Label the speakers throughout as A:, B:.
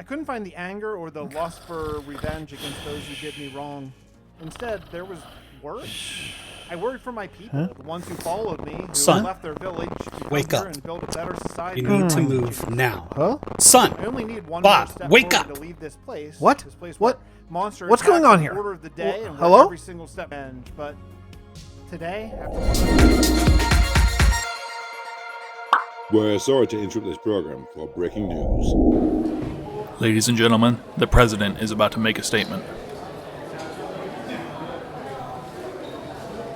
A: I couldn't find the anger or the lust for revenge against those who did me wrong. Instead, there was worry. I worried for my people, the ones who followed me, who
B: Son,
A: left their village to
B: wake
A: come here
B: up.
A: and build a better society.
B: You need to move now.
A: Huh?
B: Son,
A: I only need one
B: Bob,
A: more step
B: wake
A: forward
B: up.
A: to leave this place.
C: What?
A: This place
C: What?
A: where monster
C: What's going
A: attacks
C: on
A: in
C: here?
A: Order of the day and
C: Hello?
A: where every single step ends. But today, after
D: We're sorry to interrupt this program for breaking news.
E: Ladies and gentlemen, the president is about to make a statement.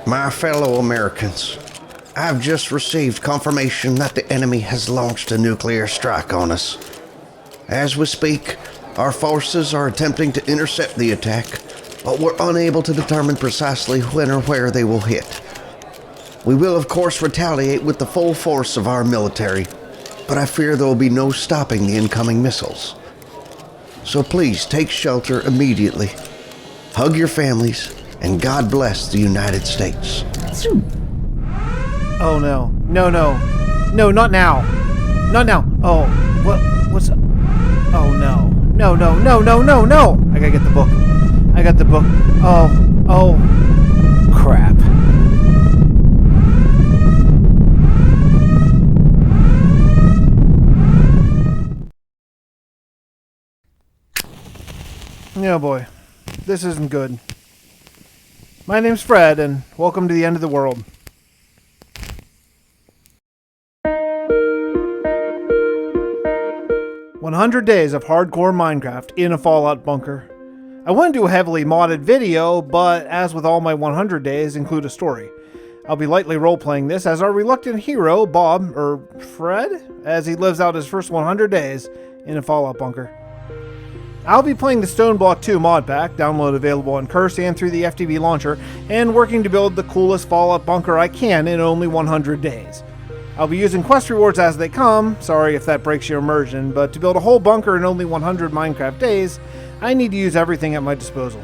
F: My fellow Americans, I've just received confirmation that the enemy has launched a nuclear strike on us. As we speak, our forces are attempting to intercept the attack, but we're unable to determine precisely when or where they will hit. We will, of course, retaliate with the full force of our military, but I fear there will be no stopping the incoming missiles. So please take shelter immediately. Hug your families, and God bless the United States.
C: Oh no. No, no. No, not now. Not now. Oh, what's... Oh no. No, no, no, no, no, no! I gotta get the book. I got the book. Oh, crap. Oh boy. This isn't good. My name's Fred, and welcome to the end of the world. "100 days of hardcore Minecraft in a Fallout bunker." I wouldn't do a heavily modded video, but as with all my 100 days, include a story. I'll be lightly role-playing this as our reluctant hero, Bob, or Fred, as he lives out his first 100 days in a Fallout bunker. I'll be playing the Stoneblock 2 mod pack, download available on Curse and through the FTB launcher, and working to build the coolest Fallout bunker I can in only 100 days. I'll be using quest rewards as they come, sorry if that breaks your immersion, but to build a whole bunker in only 100 Minecraft days, I need to use everything at my disposal.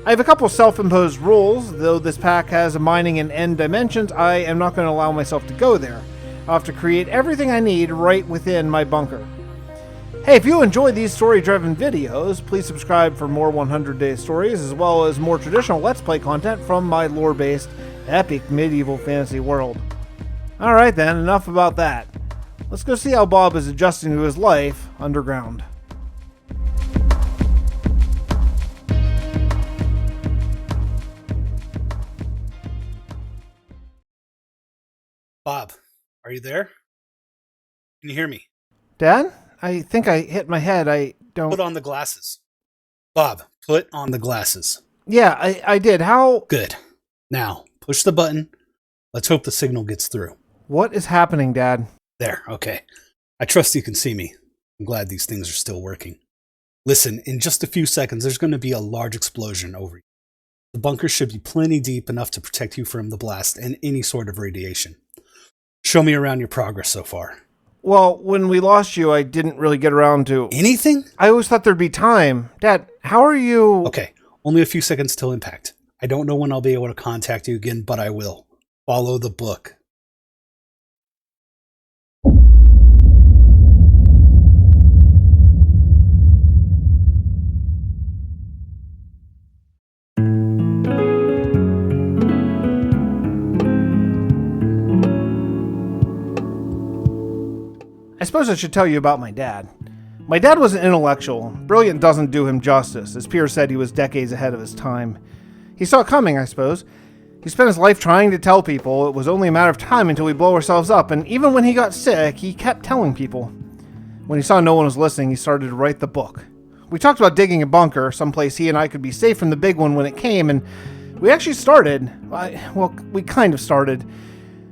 C: I have a couple self-imposed rules, though this pack has a mining and end dimensions, I am not going to allow myself to go there. I'll have to create everything I need right within my bunker. Hey, if you enjoy these story-driven videos, please subscribe for more 100-day stories, as well as more traditional Let's Play content from my lore-based, epic medieval fantasy world. Alright then, enough about that. Let's go see how Bob is adjusting to his life underground.
B: Bob, are you there? Can you hear me?
C: Dad? I think I hit my head. I don't...
B: Put on the glasses. Bob, put on the glasses.
C: Yeah, I did. How...
B: Good. Now, push the button. Let's hope the signal gets through.
C: What is happening, Dad?
B: There, okay. I trust you can see me. I'm glad these things are still working. Listen, in just a few seconds, there's going to be a large explosion over you. The bunker should be plenty deep enough to protect you from the blast and any sort of radiation. Show me around your progress so far.
C: Well, when we lost you, I didn't really get around to...
B: Anything?
C: I always thought there'd be time. Dad, how are you...
B: Okay, only a few seconds till impact. I don't know when I'll be able to contact you again, but I will. Follow the book.
C: I suppose I should tell you about my dad. My dad was an intellectual. Brilliant doesn't do him justice. As Pierre said, he was decades ahead of his time. He saw it coming, I suppose. He spent his life trying to tell people. It was only a matter of time until we blow ourselves up, and even when he got sick, he kept telling people. When he saw no one was listening, he started to write the book. We talked about digging a bunker, someplace he and I could be safe from the big one when it came, and we actually started. We kind of started.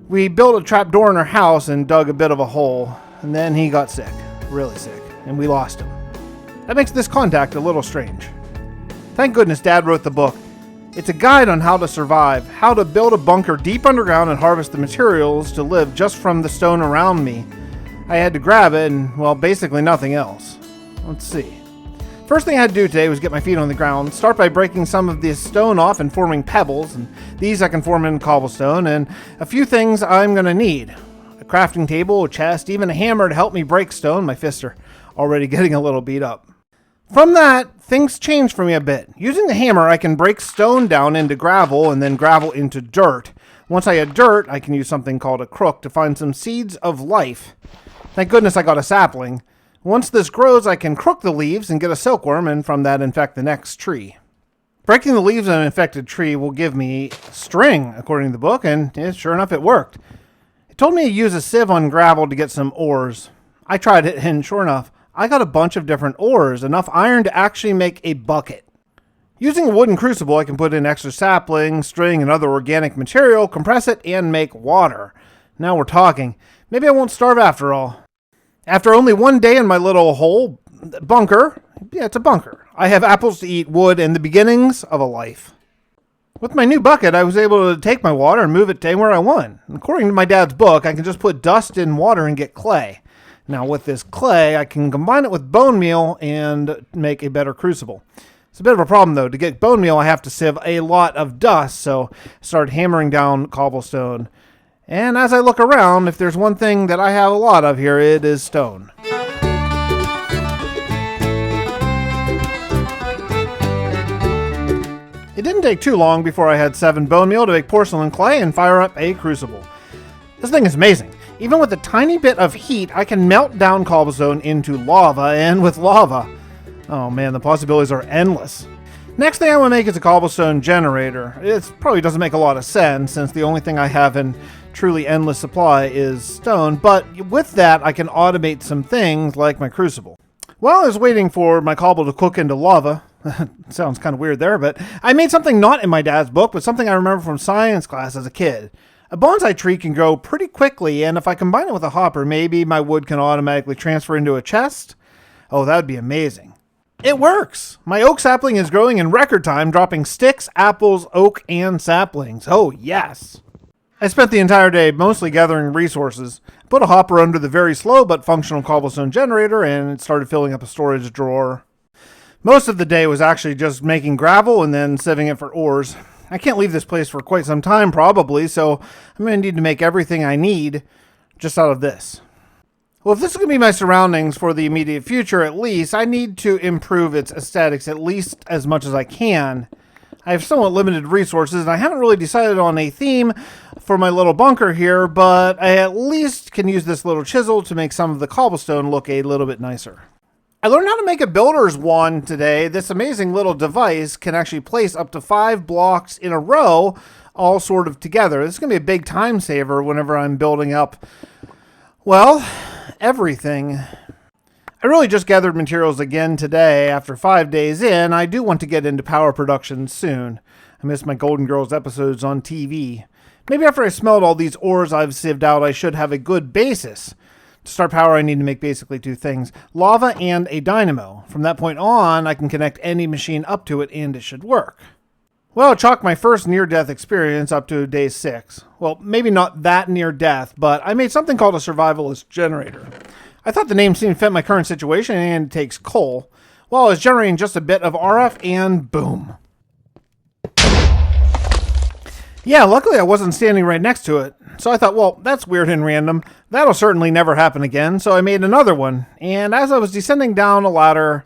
C: We built a trapdoor in our house and dug a bit of a hole. And then he got sick, really sick, and we lost him. That makes this contact a little strange. Thank goodness Dad wrote the book. It's a guide on how to survive, how to build a bunker deep underground and harvest the materials to live just from the stone around me. I had to grab it and, well, basically nothing else. Let's see. First thing I had to do today was get my feet on the ground, start by breaking some of this stone off and forming pebbles, and these I can form in cobblestone, and a few things I'm going to need. Crafting table, a chest, even a hammer to help me break stone. My fists are already getting a little beat up. From that, things changed for me a bit. Using the hammer, I can break stone down into gravel and then gravel into dirt. Once I had dirt, I can use something called a crook to find some seeds of life. Thank goodness I got a sapling. Once this grows, I can crook the leaves and get a silkworm, and from that infect the next tree. Breaking the leaves on an infected tree will give me string, according to the book, and sure enough, it worked. It told me to use a sieve on gravel to get some ores. I tried it, and sure enough, I got a bunch of different ores, enough iron to actually make a bucket. Using a wooden crucible, I can put in extra sapling, string, and other organic material, compress it, and make water. Now we're talking. Maybe I won't starve after all. After only one day in my little hole, bunker, yeah, it's a bunker, I have apples to eat, wood, and the beginnings of a life. With my new bucket, I was able to take my water and move it to anywhere I want. According to my dad's book, I can just put dust in water and get clay. Now with this clay, I can combine it with bone meal and make a better crucible. It's a bit of a problem though. To get bone meal, I have to sieve a lot of dust, so I started hammering down cobblestone. And as I look around, if there's one thing that I have a lot of here, it is stone. It didn't take too long before I had 7 bone meal to make porcelain clay and fire up a crucible. This thing is amazing. Even with a tiny bit of heat, I can melt down cobblestone into lava, and with lava, oh man, the possibilities are endless. Next thing I want to make is a cobblestone generator. It probably doesn't make a lot of sense, since the only thing I have in truly endless supply is stone, but with that, I can automate some things like my crucible. While I was waiting for my cobble to cook into lava, sounds kind of weird there, but I made something not in my dad's book, but something I remember from science class as a kid. A bonsai tree can grow pretty quickly, and if I combine it with a hopper, maybe my wood can automatically transfer into a chest? Oh, that would be amazing. It works! My oak sapling is growing in record time, dropping sticks, apples, oak, and saplings. Oh, yes! I spent the entire day mostly gathering resources. Put a hopper under the very slow but functional cobblestone generator, and it started filling up a storage drawer. Most of the day was actually just making gravel and then sieving it for ores. I can't leave this place for quite some time, probably, so I'm going to need to make everything I need just out of this. Well, if this is going to be my surroundings for the immediate future, at least, I need to improve its aesthetics at least as much as I can. I have somewhat limited resources, and I haven't really decided on a theme for my little bunker here, but I at least can use this little chisel to make some of the cobblestone look a little bit nicer. I learned how to make a builder's wand today. This amazing little device can actually place up to 5 blocks in a row, all sort of together. This is going to be a big time saver whenever I'm building up, well, everything. I really just gathered materials again today. After 5 days in, I do want to get into power production soon. I miss my Golden Girls episodes on TV. Maybe after I smelled all these ores I've sieved out, I should have a good basis. To start power, I need to make basically 2 things, lava and a dynamo. From that point on, I can connect any machine up to it and it should work. Well, chalk my first near-death experience up to day 6. Well, maybe not that near-death, but I made something called a survivalist generator. I thought the name seemed to fit my current situation, and it takes coal. Well, I was generating just a bit of RF, and boom. Yeah, luckily I wasn't standing right next to it. So I thought, well, that's weird and random. That'll certainly never happen again, so I made another one. And as I was descending down a ladder...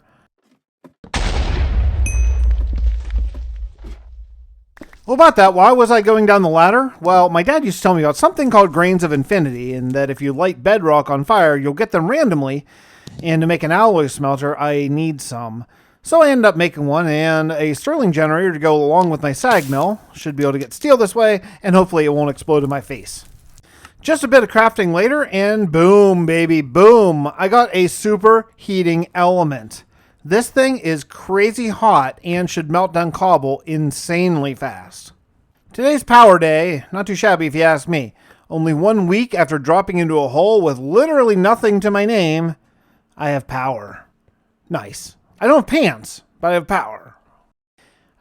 C: Well, about that, why was I going down the ladder? Well, my dad used to tell me about something called grains of infinity, and that if you light bedrock on fire, you'll get them randomly. And to make an alloy smelter, I need some. So I ended up making one, and a sterling generator to go along with my sag mill. Should be able to get steel this way, and hopefully it won't explode in my face. Just a bit of crafting later, and boom, baby, boom. I got a superheating element. This thing is crazy hot and should melt down cobble insanely fast. Today's power day, not too shabby if you ask me. Only 1 week after dropping into a hole with literally nothing to my name, I have power. Nice. I don't have pants, but I have power.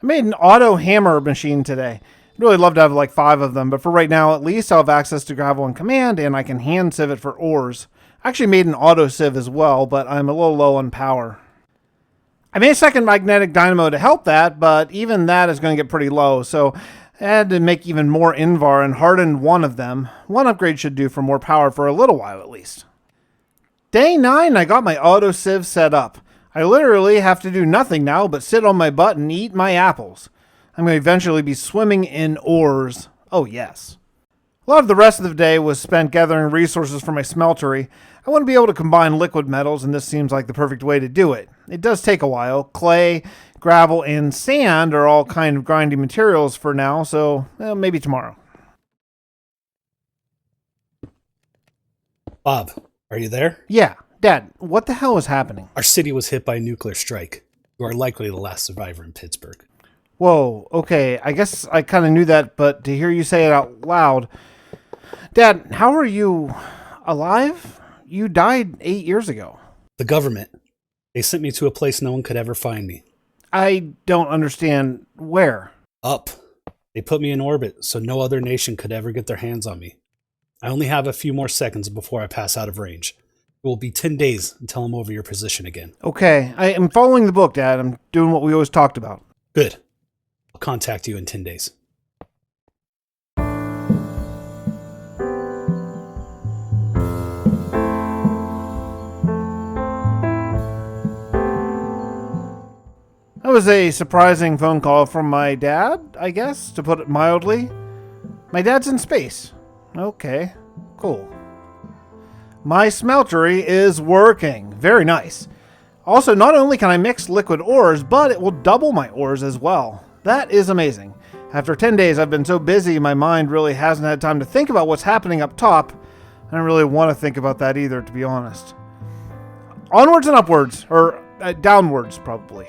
C: I made an auto hammer machine today. I'd really love to have like 5 of them, but for right now at least I'll have access to gravel on command and I can hand sieve it for ores. I actually made an auto sieve as well, but I'm a little low on power. I made a second magnetic dynamo to help that, but even that is going to get pretty low, so I had to make even more Invar and harden one of them. One upgrade should do for more power for a little while at least. Day 9, I got my auto sieve set up. I literally have to do nothing now but sit on my butt and eat my apples. I'm going to eventually be swimming in ores. Oh, yes. A lot of the rest of the day was spent gathering resources for my smeltery. I want to be able to combine liquid metals, and this seems like the perfect way to do it. It does take a while. Clay, gravel, and sand are all kind of grinding materials for now, so maybe tomorrow.
B: Bob, are you there?
C: Yeah, Dad, what the hell is happening?
B: Our city was hit by a nuclear strike. You are likely the last survivor in Pittsburgh.
C: Whoa, okay, I guess I kind of knew that, but to hear you say it out loud... Dad, how are you alive? You died 8 years ago.
B: The government. They sent me to a place no one could ever find me.
C: I don't understand. Where?
B: Up. They put me in orbit so no other nation could ever get their hands on me. I only have a few more seconds before I pass out of range. It will be 10 days until I'm over your position again.
C: Okay, I am following the book, Dad. I'm doing what we always talked about.
B: Good. I'll contact you in 10 days.
C: That was a surprising phone call from my dad, I guess, to put it mildly. My dad's in space. Okay, cool. My smeltery is working. Very nice. Also, not only can I mix liquid ores, but it will double my ores as well. That is amazing. After 10 days, I've been so busy, my mind really hasn't had time to think about what's happening up top. I don't really want to think about that either, to be honest. Onwards and upwards, or downwards, probably.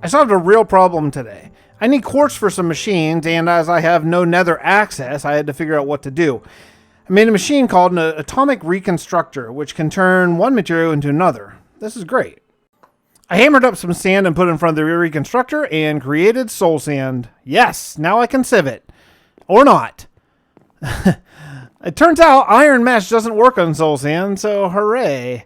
C: I solved a real problem today. I need quartz for some machines, and as I have no nether access, I had to figure out what to do. I made a machine called an atomic reconstructor, which can turn one material into another. This is great. I hammered up some sand and put it in front of the reconstructor and created soul sand. Yes, now I can sieve it. Or not. It turns out iron mesh doesn't work on soul sand, so hooray.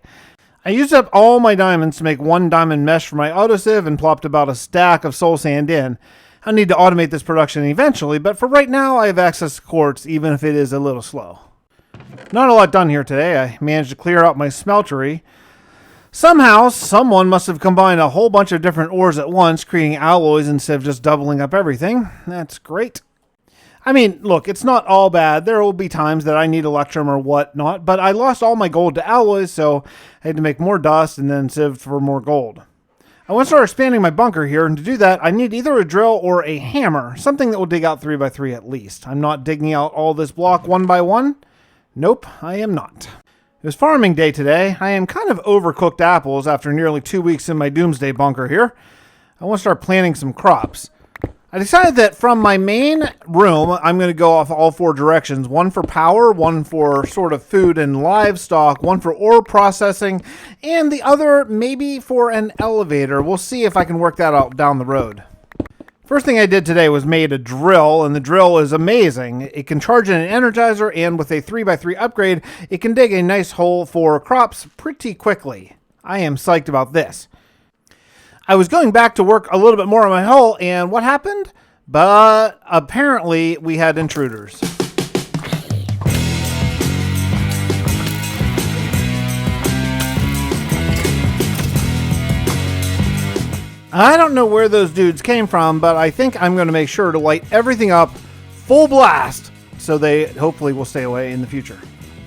C: I used up all my diamonds to make one diamond mesh for my autosieve and plopped about a stack of soul sand in. I'll need to automate this production eventually, but for right now I have access to quartz, even if it is a little slow. Not a lot done here today. I managed to clear out my smeltery. Somehow, someone must have combined a whole bunch of different ores at once, creating alloys instead of just doubling up everything. That's great. I mean, look, it's not all bad. There will be times that I need electrum or whatnot, but I lost all my gold to alloys, so I had to make more dust and then sieve for more gold. I want to start expanding my bunker here, and to do that, I need either a drill or a hammer, something that will dig out 3x3 at least. I'm not digging out all this block one by one. Nope, I am not. It was farming day today. I am kind of overcooked apples after nearly 2 weeks in my doomsday bunker here. I want to start planting some crops. I decided that from my main room, I'm going to go off all 4 directions. One for power, one for sort of food and livestock, one for ore processing, and the other maybe for an elevator. We'll see if I can work that out down the road. First thing I did today was made a drill, and the drill is amazing. It can charge in an energizer, and with a 3x3 upgrade, it can dig a nice hole for crops pretty quickly. I am psyched about this. I was going back to work a little bit more on my hull, and what happened? But apparently we had intruders. I don't know where those dudes came from, but I think I'm going to make sure to light everything up full blast so they hopefully will stay away in the future.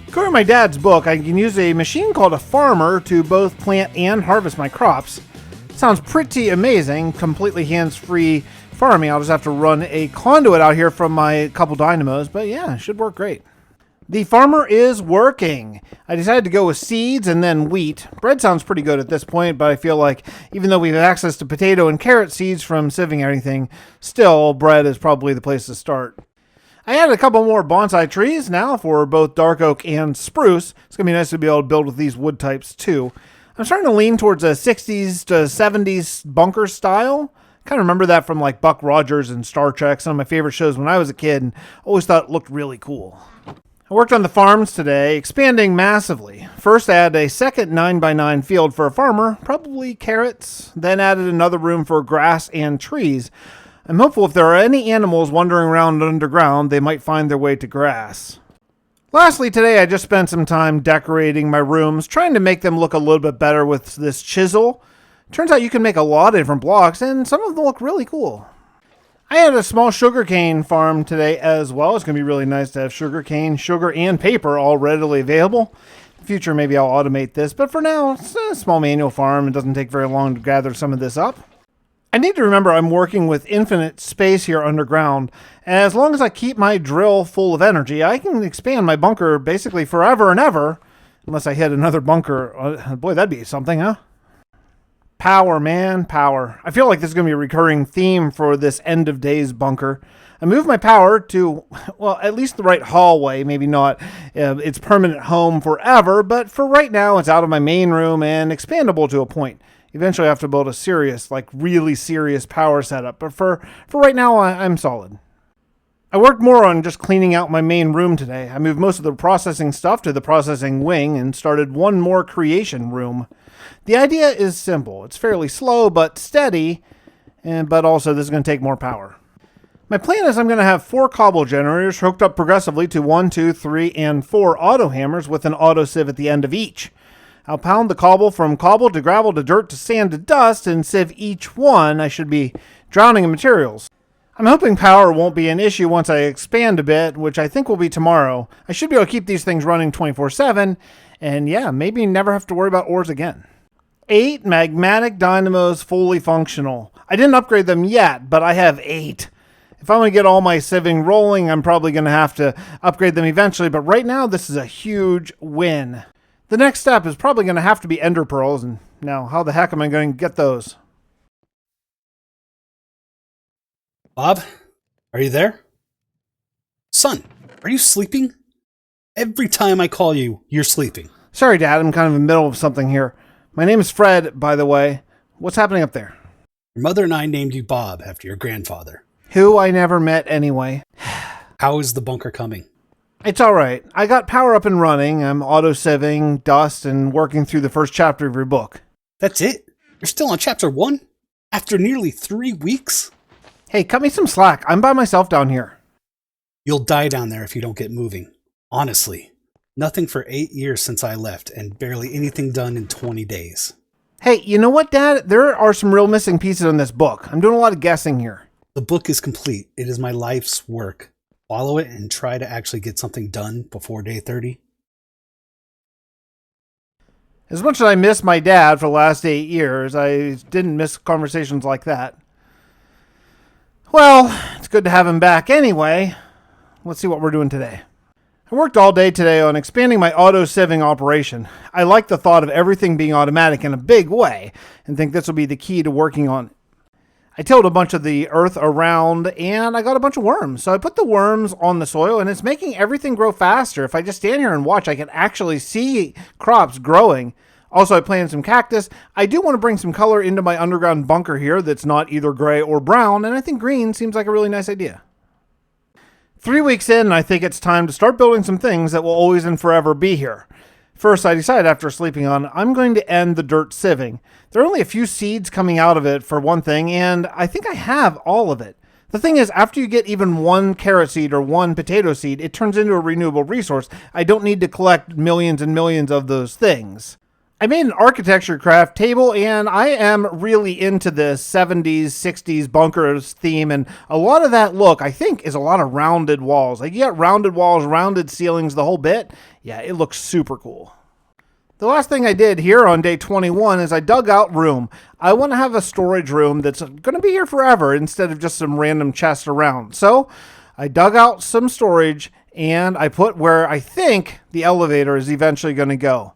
C: According to my dad's book, I can use a machine called a farmer to both plant and harvest my crops. Sounds pretty amazing, completely hands-free farming. I'll just have to run a conduit out here from my couple dynamos, but yeah, it should work great. The farmer is working. I decided to go with seeds and then wheat. Bread sounds pretty good at this point, but I feel like even though we have access to potato and carrot seeds from sieving everything, still bread is probably the place to start. I added a couple more bonsai trees now for both dark oak and spruce. It's going to be nice to be able to build with these wood types too. I'm starting to lean towards a 60s to 70s bunker style. Kind of remember that from like Buck Rogers and Star Trek, some of my favorite shows when I was a kid, and always thought it looked really cool. I worked on the farms today, expanding massively. First, I added a second 9x9 field for a farmer, probably carrots, then added another room for grass and trees. I'm hopeful if there are any animals wandering around underground, they might find their way to grass. Lastly, today I just spent some time decorating my rooms, trying to make them look a little bit better with this chisel. Turns out you can make a lot of different blocks, and some of them look really cool. I had a small sugarcane farm today as well. It's going to be really nice to have sugarcane, sugar, and paper all readily available. In the future, maybe I'll automate this, but for now, it's a small manual farm. It doesn't take very long to gather some of this up. I need to remember I'm working with infinite space here underground, and as long as I keep my drill full of energy, I can expand my bunker basically forever and ever, unless I hit another bunker. Boy, that'd be something, huh? Power, man, power. I feel like this is going to be a recurring theme for this end of days bunker. I moved my power to, well, at least the right hallway, maybe not its permanent home forever, but for right now, it's out of my main room and expandable to a point. Eventually I have to build a serious, like really serious power setup, but for right now, I'm solid. I worked more on just cleaning out my main room today. I moved most of the processing stuff to the processing wing and started one more creation room. The idea is simple. It's fairly slow but steady, but also this is going to take more power. My plan is I'm going to have 4 cobble generators hooked up progressively to 1, 2, 3, and 4 auto hammers with an auto sieve at the end of each. I'll pound the cobble from cobble to gravel to dirt to sand to dust and sieve each one. I should be drowning in materials. I'm hoping power won't be an issue once I expand a bit, which I think will be tomorrow. I should be able to keep these things running 24/7, and yeah, maybe never have to worry about ores again. 8 magmatic dynamos fully functional. I didn't upgrade them yet, but I have 8. If I want to get all my sieving rolling, I'm probably going to have to upgrade them eventually, but right now this is a huge win. The next step is probably going to have to be ender pearls, and now how the heck am I going to get those?
B: Bob, are you there? Son, are you sleeping? Every time I call you, you're sleeping.
C: Sorry, Dad, I'm kind of in the middle of something here. My name is Fred, by the way. What's happening up there?
B: Your mother and I named you Bob after your grandfather.
C: Who I never met anyway.
B: How is the bunker coming?
C: It's alright. I got power up and running. I'm auto-sieving, dust, and working through the first chapter of your book.
B: That's it? You're still on chapter 1? After nearly 3 weeks?
C: Hey, cut me some slack. I'm by myself down here.
B: You'll die down there if you don't get moving. Honestly. Nothing for 8 years since I left, and barely anything done in 20 days.
C: Hey, you know what, Dad? There are some real missing pieces in this book. I'm doing a lot of guessing here.
B: The book is complete. It is my life's work. Follow it and try to actually get something done before day 30.
C: As much as I miss my dad for the last 8 years, I didn't miss conversations like that. Well, it's good to have him back anyway. Let's see what we're doing today. I worked all day today on expanding my auto-sieving operation. I like the thought of everything being automatic in a big way, and think this will be the key to working on it. I tilled a bunch of the earth around, and I got a bunch of worms. So I put the worms on the soil, and it's making everything grow faster. If I just stand here and watch, I can actually see crops growing. Also, I planted some cactus. I do want to bring some color into my underground bunker here that's not either gray or brown, and I think green seems like a really nice idea. 3 weeks in, I think it's time to start building some things that will always and forever be here. First, I decided after sleeping on, I'm going to end the dirt sieving. There are only a few seeds coming out of it for one thing, and I think I have all of it. The thing is, after you get even one carrot seed or one potato seed, it turns into a renewable resource. I don't need to collect millions and millions of those things. I made an architecture craft table, and I am really into this 70s, 60s bunkers theme, and a lot of that look, I think, is a lot of rounded walls. Like, you got rounded walls, rounded ceilings, the whole bit. Yeah, it looks super cool. The last thing I did here on day 21 is I dug out room. I want to have a storage room that's going to be here forever instead of just some random chest around. So I dug out some storage, and I put where I think the elevator is eventually going to go.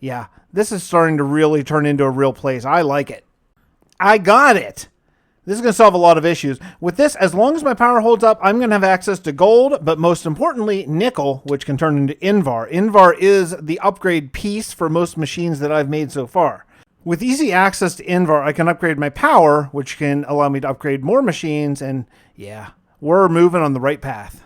C: Yeah. This is starting to really turn into a real place. I like it. I got it. This is going to solve a lot of issues. With this, as long as my power holds up, I'm going to have access to gold, but most importantly, nickel, which can turn into Invar. Invar is the upgrade piece for most machines that I've made so far. With easy access to Invar, I can upgrade my power, which can allow me to upgrade more machines, and yeah, we're moving on the right path.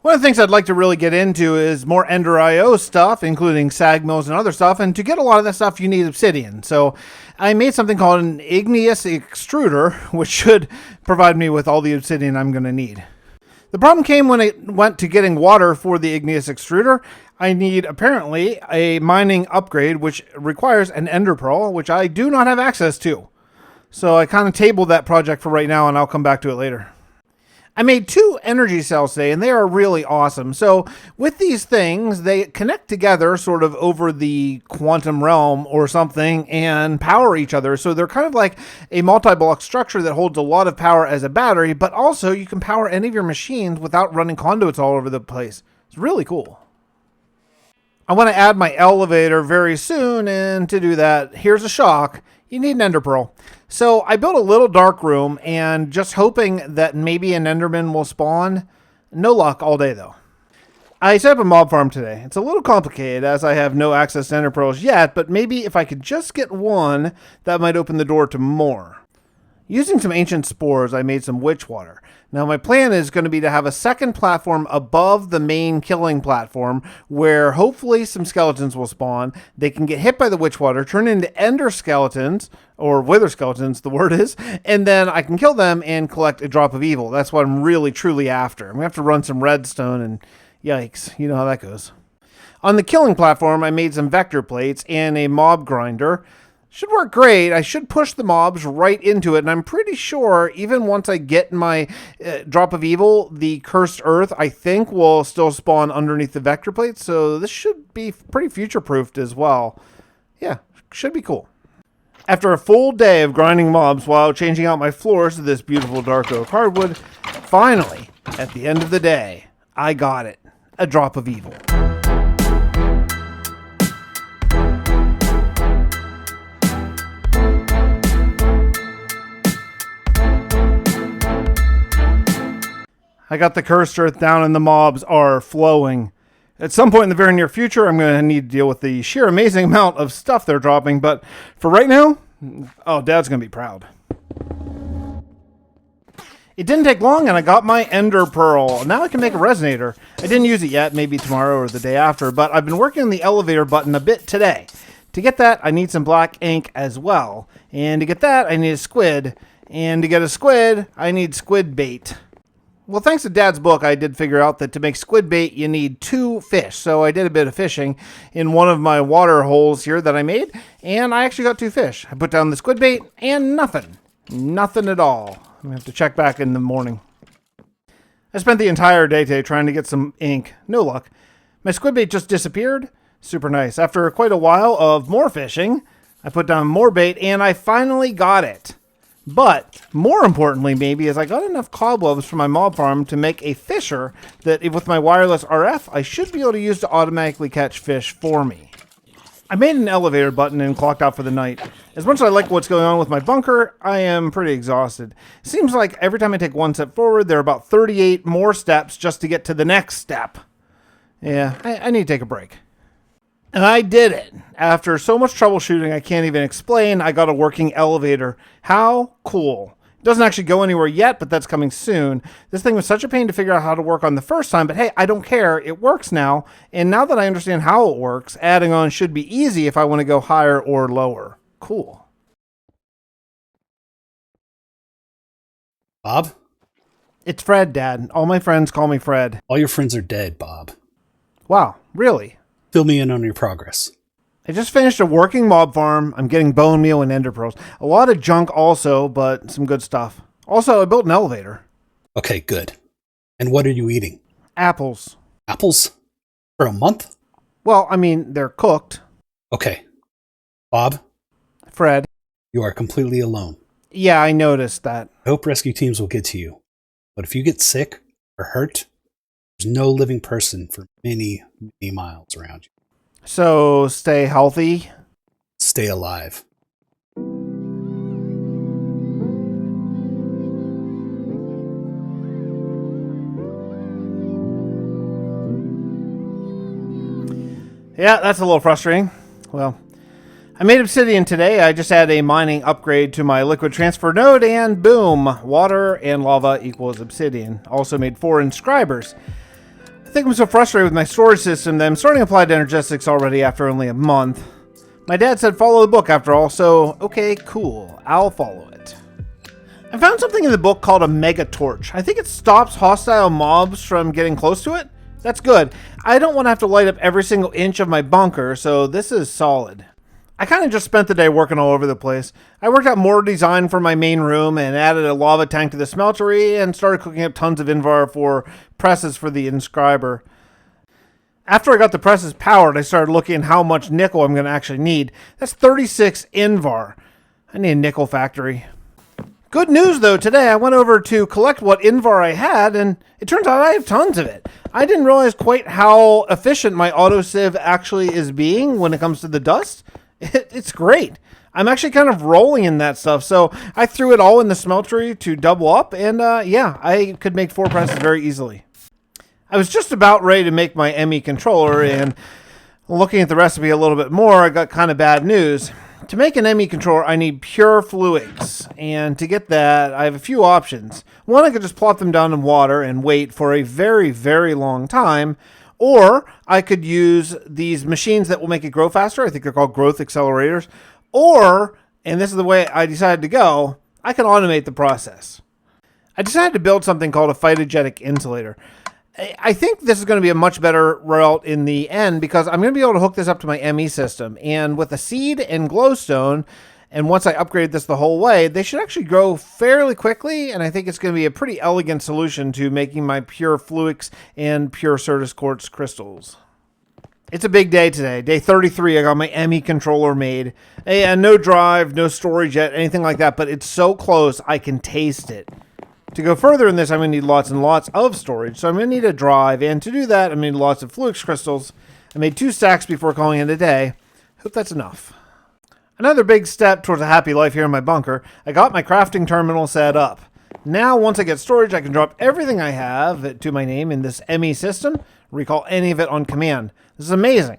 C: One of the things I'd like to really get into is more Ender IO stuff, including sag mills and other stuff. And to get a lot of that stuff, you need obsidian. So I made something called an igneous extruder, which should provide me with all the obsidian I'm going to need. The problem came when it went to getting water for the igneous extruder. I need, apparently, a mining upgrade, which requires an ender pearl, which I do not have access to. So I kind of tabled that project for right now, and I'll come back to it later. I made 2 energy cells today, and they are really awesome. So with these things, they connect together sort of over the quantum realm or something and power each other. So they're kind of like a multi-block structure that holds a lot of power as a battery, but also you can power any of your machines without running conduits all over the place. It's really cool. I want to add my elevator very soon, and to do that, here's a shock. You need an ender pearl. So I built a little dark room and just hoping that maybe an enderman will spawn. No luck all day though. I set up a mob farm today. It's a little complicated as I have no access to ender pearls yet, but maybe if I could just get one, that might open the door to more. Using some ancient spores, I made some witch water. Now my plan is going to be to have a second platform above the main killing platform where hopefully some skeletons will spawn. They can get hit by the witch water, turn into ender skeletons, or wither skeletons, the word is, and then I can kill them and collect a drop of evil. That's what I'm really truly after. I'm going to have to run some redstone and yikes, you know how that goes. On the killing platform, I made some vector plates and a mob grinder. Should work great. I should push the mobs right into it, and I'm pretty sure even once I get my drop of evil, the cursed earth, I think, will still spawn underneath the vector plate, so this should be pretty future-proofed as well. Yeah, should be cool. After a full day of grinding mobs while changing out my floors to this beautiful dark oak hardwood, finally, at the end of the day, I got it. A drop of evil. I got the cursed earth down and the mobs are flowing. At some point in the very near future, I'm going to need to deal with the sheer amazing amount of stuff they're dropping, but for right now, oh, Dad's going to be proud. It didn't take long and I got my ender pearl. Now I can make a resonator. I didn't use it yet, maybe tomorrow or the day after, but I've been working on the elevator button a bit today. To get that, I need some black ink as well. And to get that, I need a squid. And to get a squid, I need squid bait. Well, thanks to Dad's book, I did figure out that to make squid bait, you need 2 fish. So I did a bit of fishing in one of my water holes here that I made, and I actually got 2 fish. I put down the squid bait, and nothing. Nothing at all. I'm going to have to check back in the morning. I spent the entire day today trying to get some ink. No luck. My squid bait just disappeared. Super nice. After quite a while of more fishing, I put down more bait, and I finally got it. But more importantly, maybe, is I got enough cobwebs from my mob farm to make a fisher that with my wireless RF, I should be able to use to automatically catch fish for me. I made an elevator button and clocked out for the night. As much as I like what's going on with my bunker, I am pretty exhausted. It seems like every time I take one step forward, there are about 38 more steps just to get to the next step. Yeah, I need to take a break. And I did it. After so much troubleshooting I can't even explain, I got a working elevator. How cool. It doesn't actually go anywhere yet, but that's coming soon. This thing was such a pain to figure out how to work on the first time, but hey, I don't care. It works now. And now that I understand how it works, adding on should be easy if I want to go higher or lower. Cool.
B: Bob?
C: It's Fred, Dad. All my friends call me Fred.
B: All your friends are dead, Bob.
C: Wow, really?
B: Fill me in on your progress.
C: I just finished a working mob farm. I'm getting bone meal and ender pearls. A lot of junk also, but some good stuff. Also, I built an elevator.
B: Okay, good. And what are you eating?
C: Apples.
B: Apples? For a month?
C: Well, I mean, they're cooked.
B: Okay. Bob?
C: Fred?
B: You are completely alone.
C: Yeah, I noticed that.
B: I hope rescue teams will get to you. But if you get sick or hurt, there's no living person for many, many miles around you.
C: So, stay healthy.
B: Stay alive.
C: Yeah, that's a little frustrating. Well, I made obsidian today. I just had a mining upgrade to my liquid transfer node, and boom, water and lava equals obsidian. Also made 4 inscribers. I think I'm so frustrated with my storage system that I'm starting to apply to energetics already after only a month. My dad said follow the book after all, so okay, cool. I'll follow it. I found something in the book called a mega torch. I think it stops hostile mobs from getting close to it. That's good. I don't want to have to light up every single inch of my bunker, so this is solid. I kind of just spent the day working all over the place. I worked out more design for my main room and added a lava tank to the smeltery and started cooking up tons of Invar for presses for the inscriber. After I got the presses powered, I started looking at how much nickel I'm going to actually need. That's 36 Invar. I need a nickel factory. Good news, though. Today I went over to collect what Invar I had, and it turns out I have tons of it. I didn't realize quite how efficient my autosieve actually is being when it comes to the dust. It's great. I'm actually kind of rolling in that stuff, so I threw it all in the smeltery to double up, and yeah, I could make 4 presses very easily. I was just about ready to make my ME controller, and looking at the recipe a little bit more, I got kind of bad news. To make an ME controller, I need pure fluids, and to get that, I have a few options. One, I could just plop them down in water and wait for a very, very long time, or I could use these machines that will make it grow faster. I think they're called growth accelerators. Or, and this is the way I decided to go, I can automate the process. I decided to build something called a phytogenic insulator. I think this is going to be a much better route in the end because I'm going to be able to hook this up to my ME system. And with a seed and glowstone, and once I upgrade this the whole way, they should actually grow fairly quickly. And I think it's going to be a pretty elegant solution to making my pure fluix and pure Certus quartz crystals. It's a big day today. Day 33, I got my ME controller made. And no drive, no storage yet, anything like that. But it's so close, I can taste it. To go further in this, I'm going to need lots and lots of storage. So I'm going to need a drive. And to do that, I'm going to need lots of fluix crystals. I made 2 stacks before calling it a day. Hope that's enough. Another big step towards a happy life here in my bunker. I got my crafting terminal set up. Now, once I get storage, I can drop everything I have to my name in this ME system. Recall any of it on command. This is amazing.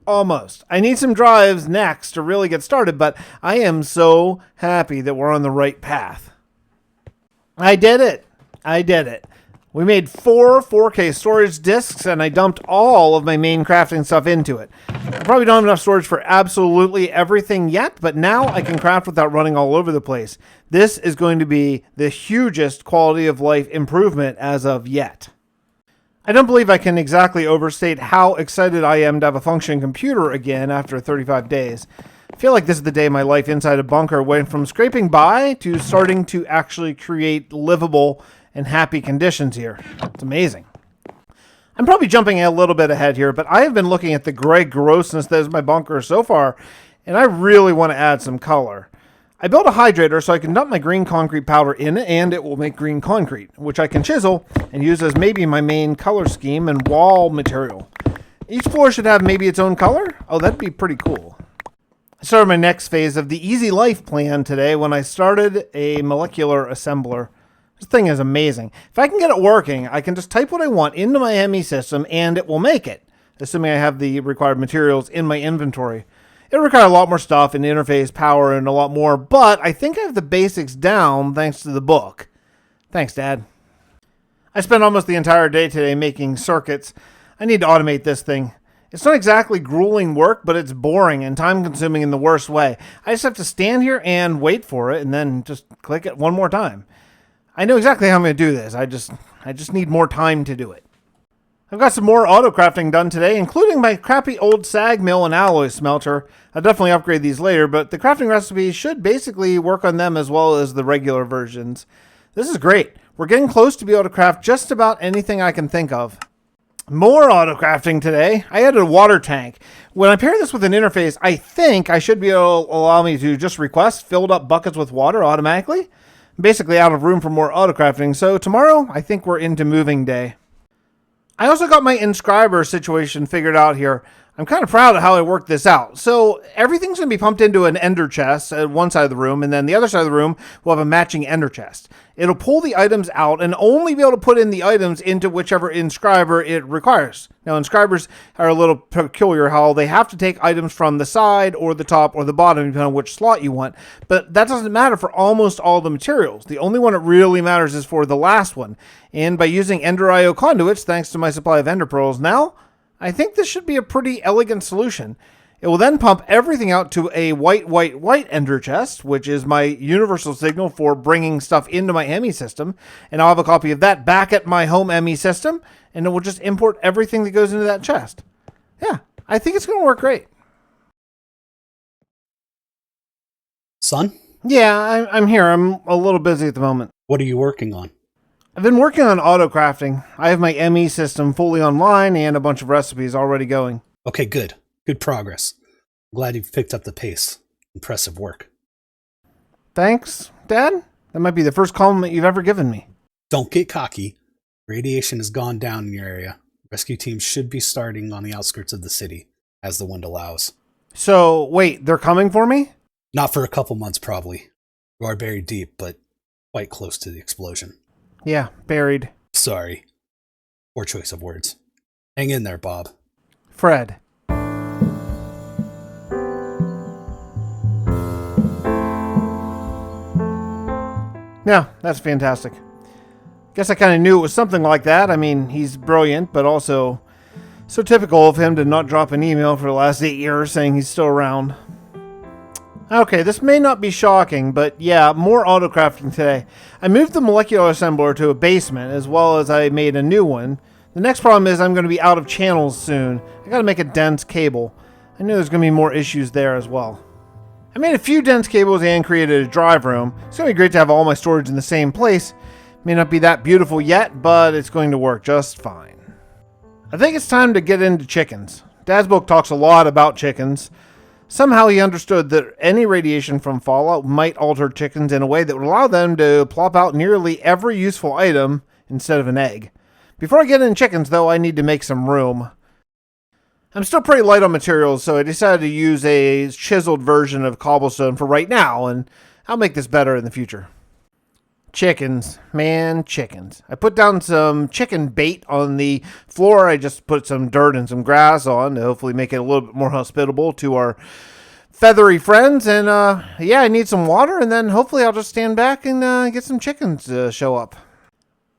C: Almost. I need some drives next to really get started, but I am so happy that we're on the right path. I did it. I did it. We made 4 4K storage disks, and I dumped all of my main crafting stuff into it. I probably don't have enough storage for absolutely everything yet, but now I can craft without running all over the place. This is going to be the hugest quality of life improvement as of yet. I don't believe I can exactly overstate how excited I am to have a functioning computer again after 35 days. I feel like this is the day my life inside a bunker went from scraping by to starting to actually create livable and happy conditions here. It's amazing. I'm probably jumping a little bit ahead here, but I have been looking at the gray grossness that is my bunker so far, and I really want to add some color. I built a hydrator so I can dump my green concrete powder in it, and it will make green concrete, which I can chisel and use as maybe my main color scheme and wall material. Each floor should have maybe its own color? Oh, that'd be pretty cool. I started my next phase of the Easy Life plan today when I started a molecular assembler. This thing is amazing. If I can get it working, I can just type what I want into my ME system and it will make it, assuming I have the required materials in my inventory. It'll require a lot more stuff and interface power and a lot more, but I think I have the basics down thanks to the book. Thanks, Dad. I spent almost the entire day today making circuits. I need to automate this thing. It's not exactly grueling work, but it's boring and time-consuming in the worst way. I just have to stand here and wait for it and then just click it one more time. I know exactly how I'm going to do this. I just need more time to do it. I've got some more auto crafting done today, including my crappy old sag mill and alloy smelter. I'll definitely upgrade these later, but the crafting recipes should basically work on them as well as the regular versions. This is great. We're getting close to be able to craft just about anything I can think of. More auto crafting today. I added a water tank. When I pair this with an interface, I think I should be able to allow me to just request filled up buckets with water automatically. I'm basically out of room for more auto crafting, so tomorrow I think we're into moving day. I also got my inscriber situation figured out here. I'm kind of proud of how I worked this out. So everything's going to be pumped into an ender chest at one side of the room, and then the other side of the room will have a matching ender chest. It'll pull the items out and only be able to put in the items into whichever inscriber it requires. Now, inscribers are a little peculiar how they have to take items from the side or the top or the bottom, depending on which slot you want. But that doesn't matter for almost all the materials. The only one it really matters is for the last one. And by using Ender IO conduits, thanks to my supply of Ender Pearls now, I think this should be a pretty elegant solution. It will then pump everything out to a white ender chest, which is my universal signal for bringing stuff into my ME system. And I'll have a copy of that back at my home ME system, and it will just import everything that goes into that chest. Yeah, I think it's going to work great.
B: Son?
C: Yeah, I'm here. I'm a little busy at the moment.
B: What are you working on?
C: I've been working on auto crafting. I have my ME system fully online and a bunch of recipes already going.
B: Okay, good. Good progress. I'm glad you've picked up the pace. Impressive work.
C: Thanks, Dad. That might be the first compliment you've ever given me.
B: Don't get cocky. Radiation has gone down in your area. Rescue teams should be starting on the outskirts of the city, as the wind allows.
C: So, wait, they're coming for me?
B: Not for a couple months, probably. You are buried deep, but quite close to the explosion.
C: Yeah, buried.
B: Sorry. Poor choice of words. Hang in there, Bob.
C: Fred. Yeah, that's fantastic. Guess I kind of knew it was something like that. I mean, he's brilliant, but also so typical of him to not drop an email for the last 8 years saying he's still around. Okay, this may not be shocking, but yeah, more autocrafting today. I moved the molecular assembler to a basement, as well as I made a new one. The next problem is I'm going to be out of channels soon. I got to make a dense cable. I know there's going to be more issues there as well. I made a few dense cables and created a drive room. It's going to be great to have all my storage in the same place. May not be that beautiful yet, but it's going to work just fine. I think it's time to get into chickens. Dad's book talks a lot about chickens. Somehow he understood that any radiation from fallout might alter chickens in a way that would allow them to plop out nearly every useful item instead of an egg. Before I get into chickens, though, I need to make some room. I'm still pretty light on materials, so I decided to use a chiseled version of cobblestone for right now, and I'll make this better in the future. Chickens. Man, chickens. I put down some chicken bait on the floor. I just put some dirt and some grass on to hopefully make it a little bit more hospitable to our feathery friends. And yeah, I need some water, and then hopefully I'll just stand back and get some chickens to show up.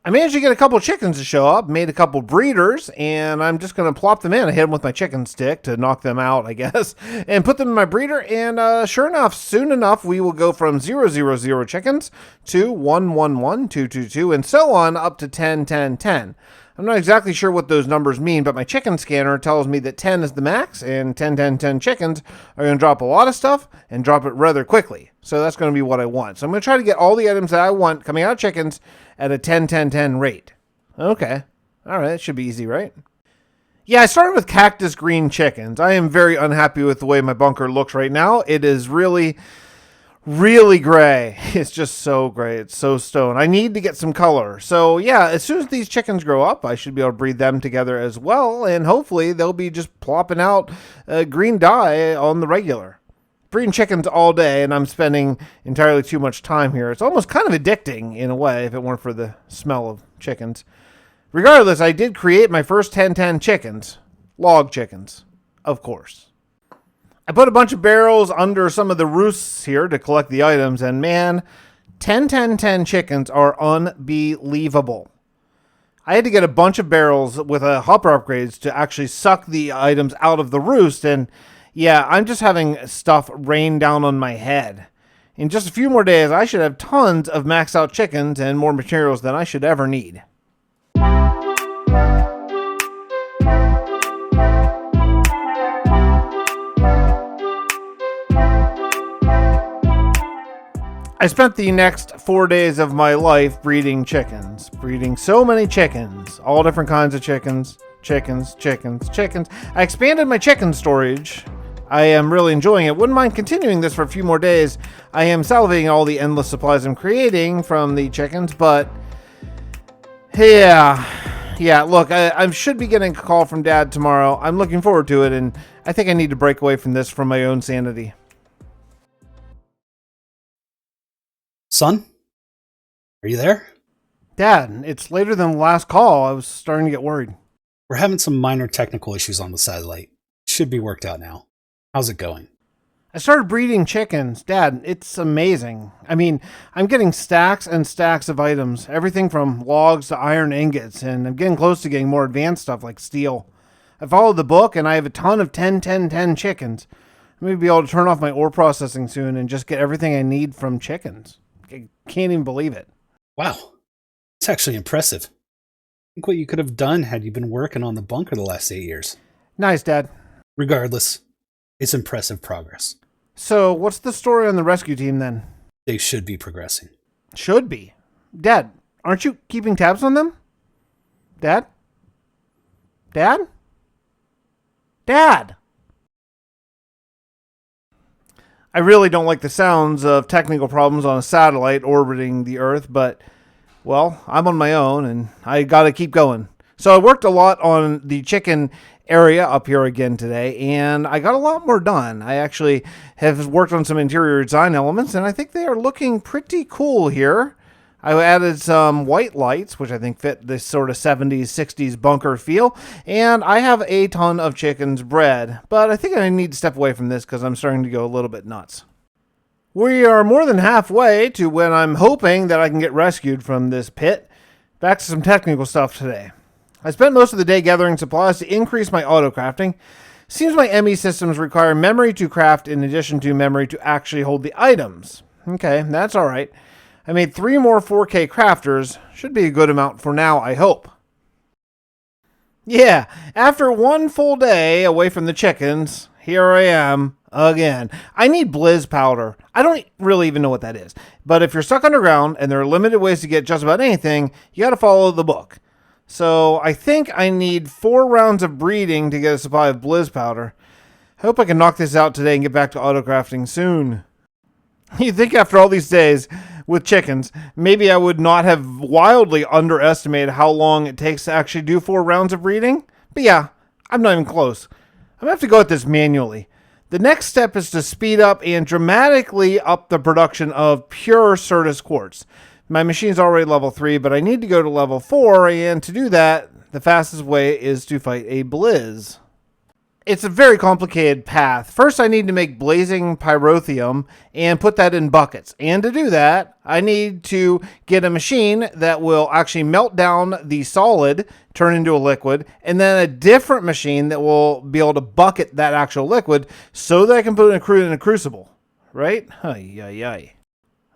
C: I managed to get a couple chickens to show up, made a couple breeders, and I'm just going to plop them in. I hit them with my chicken stick to knock them out, I guess, and put them in my breeder, and sure enough, soon enough, we will go from 000 chickens to 111222, and so on up to 101010. I'm not exactly sure what those numbers mean, but my chicken scanner tells me that 10 is the max, and 10 chickens are going to drop a lot of stuff and drop it rather quickly. So that's going to be what I want. So I'm going to try to get all the items that I want coming out of chickens at a 10 rate. Okay. All right. That should be easy, right? Yeah, I started with cactus green chickens. I am very unhappy with the way my bunker looks right now. It is really gray. It's just so gray. It's so stone. I need to get some color. So yeah, as soon as these chickens grow up, I should be able to breed them together as well. And hopefully they'll be just plopping out green dye on the regular. Breeding chickens all day, and I'm spending entirely too much time here. It's almost kind of addicting in a way if it weren't for the smell of chickens. Regardless, I did create my first 10 chickens. Log chickens, of course. I put a bunch of barrels under some of the roosts here to collect the items, and man, 10 chickens are unbelievable. I had to get a bunch of barrels with hopper upgrades to actually suck the items out of the roost, and yeah, I'm just having stuff rain down on my head. In just a few more days, I should have tons of maxed out chickens and more materials than I should ever need. I spent the next 4 days of my life breeding chickens. Breeding so many chickens. All different kinds of chickens. Chickens. I expanded my chicken storage. I am really enjoying it. Wouldn't mind continuing this for a few more days. I am salivating all the endless supplies I'm creating from the chickens, but yeah, look, I should be getting a call from Dad tomorrow. I'm looking forward to it, and I think I need to break away from this for my own sanity.
B: Son? Are you there?
C: Dad, it's later than the last call. I was starting to get worried.
B: We're having some minor technical issues on the satellite. It should be worked out now. How's it going?
C: I started breeding chickens. Dad, it's amazing. I mean, I'm getting stacks and stacks of items. Everything from logs to iron ingots, and I'm getting close to getting more advanced stuff like steel. I followed the book, and I have a ton of 10-10-10 chickens. I may be able to turn off my ore processing soon and just get everything I need from chickens. I can't even believe it.
B: Wow. It's actually impressive. Think what you could have done had you been working on the bunker the last 8 years.
C: Nice, Dad.
B: Regardless, it's impressive progress.
C: So, what's the story on the rescue team then?
B: They should be progressing.
C: Should be. Dad, aren't you keeping tabs on them? Dad? Dad? Dad! I really don't like the sounds of technical problems on a satellite orbiting the Earth, but, well, I'm on my own and I gotta keep going. So I worked a lot on the chicken area up here again today, and I got a lot more done. I actually have worked on some interior design elements, and I think they are looking pretty cool here. I added some white lights, which I think fit this sort of 70s, 60s bunker feel, and I have a ton of chickens bred, but I think I need to step away from this because I'm starting to go a little bit nuts. We are more than halfway to when I'm hoping that I can get rescued from this pit. Back to some technical stuff today. I spent most of the day gathering supplies to increase my auto-crafting. Seems my ME systems require memory to craft in addition to memory to actually hold the items. Okay, that's alright. I made 3 more 4K crafters. Should be a good amount for now, I hope. Yeah, after one full day away from the chickens, here I am again. I need Blizz powder. I don't really even know what that is. But if you're stuck underground and there are limited ways to get just about anything, you gotta follow the book. So I think I need 4 rounds of breeding to get a supply of Blizz powder. I hope I can knock this out today and get back to auto-crafting soon. You think after all these days with chickens, maybe I would not have wildly underestimated how long it takes to actually do 4 rounds of breeding? But yeah, I'm not even close. I'm going to have to go at this manually. The next step is to speed up and dramatically up the production of pure Certus quartz. My machine's already level 3, but I need to go to level 4, and to do that, the fastest way is to fight a Blizz. It's a very complicated path. First, I need to make blazing pyrotheum and put that in buckets. And to do that, I need to get a machine that will actually melt down the solid, turn into a liquid, and then a different machine that will be able to bucket that actual liquid so that I can put it in a crucible. Right? Ay, ay, ay.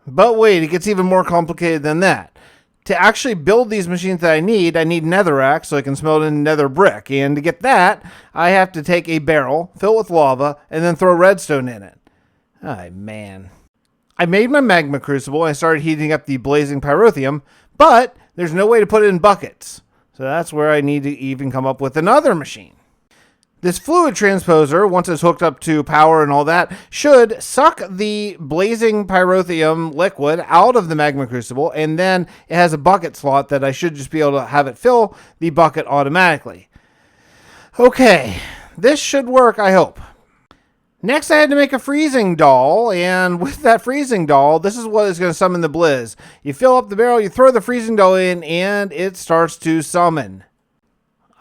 C: But wait, it gets even more complicated than that. To actually build these machines that I need netherrack so I can smelt in nether brick. And to get that, I have to take a barrel, fill it with lava, and then throw redstone in it. Oh, man. I made my magma crucible and I started heating up the blazing pyrotheum, but there's no way to put it in buckets. So that's where I need to even come up with another machine. This fluid transposer, once it's hooked up to power and all that, should suck the blazing pyrotheum liquid out of the magma crucible, and then it has a bucket slot that I should just be able to have it fill the bucket automatically. Okay, this should work, I hope. Next, I had to make a freezing doll, and with that freezing doll, this is what is going to summon the Blizz. You fill up the barrel, you throw the freezing doll in, and it starts to summon.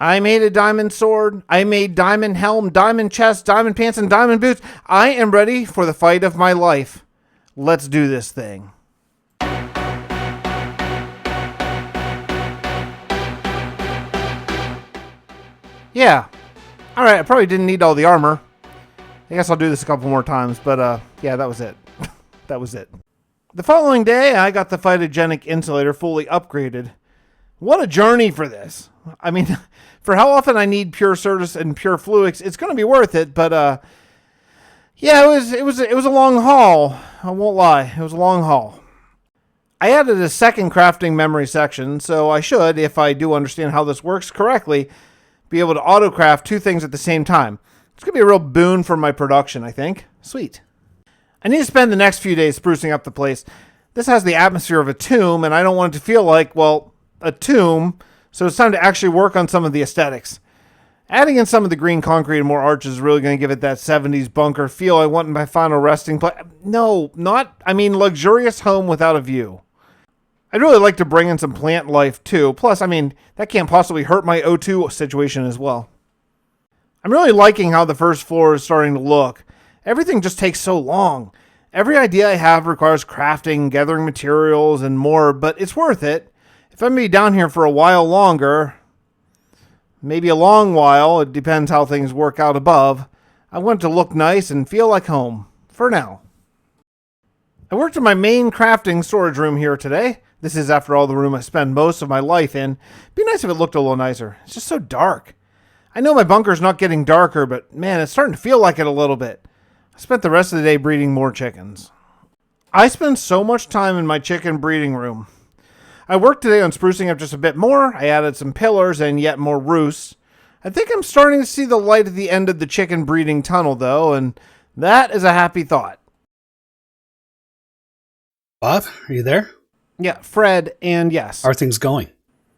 C: I made a diamond sword, I made diamond helm, diamond chest, diamond pants, and diamond boots. I am ready for the fight of my life. Let's do this thing. Yeah. Alright, I probably didn't need all the armor. I guess I'll do this a couple more times, but yeah, that was it. That was it. The following day, I got the phytogenic insulator fully upgraded. What a journey for this. I mean, for how often I need pure Certus and pure Fluix, it's going to be worth it, but yeah, it was a long haul. I won't lie. It was a long haul. I added a second crafting memory section, so I should, if I do understand how this works correctly, be able to auto-craft 2 things at the same time. It's going to be a real boon for my production, I think. Sweet. I need to spend the next few days sprucing up the place. This has the atmosphere of a tomb, and I don't want it to feel like, well, a tomb, so it's time to actually work on some of the aesthetics. Adding in some of the green concrete and more arches is really going to give it that 70s bunker feel I want in my final resting place. No, luxurious home without a view. I'd really like to bring in some plant life too. Plus, that can't possibly hurt my O2 situation as well. I'm really liking how the first floor is starting to look. Everything just takes so long. Every idea I have requires crafting, gathering materials, and more, but it's worth it. If I'm going to be down here for a while longer, maybe a long while. It depends how things work out above. I want it to look nice and feel like home. For now. I worked in my main crafting storage room here today. This is, after all, the room I spend most of my life in. It'd be nice if it looked a little nicer. It's just so dark. I know my bunker's not getting darker, but man, it's starting to feel like it a little bit. I spent the rest of the day breeding more chickens. I spend so much time in my chicken breeding room. I worked today on sprucing up just a bit more. I added some pillars and yet more roosts. I think I'm starting to see the light at the end of the chicken breeding tunnel, though, and that is a happy thought.
B: Bob, are you there?
C: Yeah, Fred, and yes.
B: How are things going?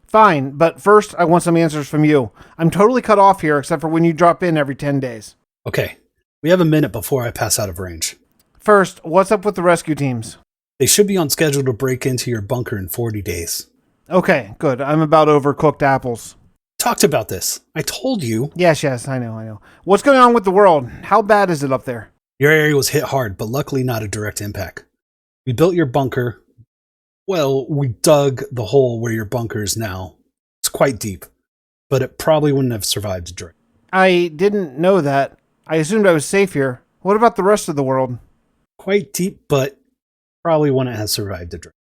C: Fine, but first I want some answers from you. I'm totally cut off here except for when you drop in every 10 days.
B: Okay, we have a minute before I pass out of range.
C: First, what's up with the rescue teams?
B: They should be on schedule to break into your bunker in 40 days.
C: Okay, good. I'm about overcooked apples.
B: Talked about this. I told you.
C: Yes, I know. What's going on with the world? How bad is it up there?
B: Your area was hit hard, but luckily not a direct impact. We built your bunker. Well, we dug the hole where your bunker is now. It's quite deep, but it probably wouldn't have survived a drain.
C: I didn't know that. I assumed I was safe here. What about the rest of the world?
B: Quite deep, but probably wouldn't have survived a drain.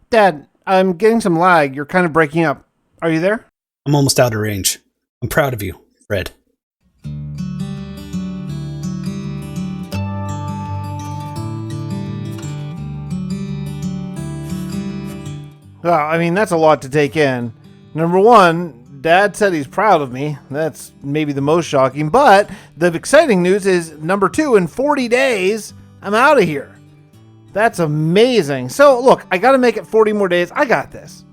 C: Dad, I'm getting some lag. You're kind of breaking up. Are you there?
B: I'm almost out of range. I'm proud of you, Fred.
C: Well, I mean, that's a lot to take in. Number one, Dad said he's proud of me. That's maybe the most shocking. But the exciting news is, number two, in 40 days, I'm out of here. That's amazing. So, look, I got to make it 40 more days. I got this.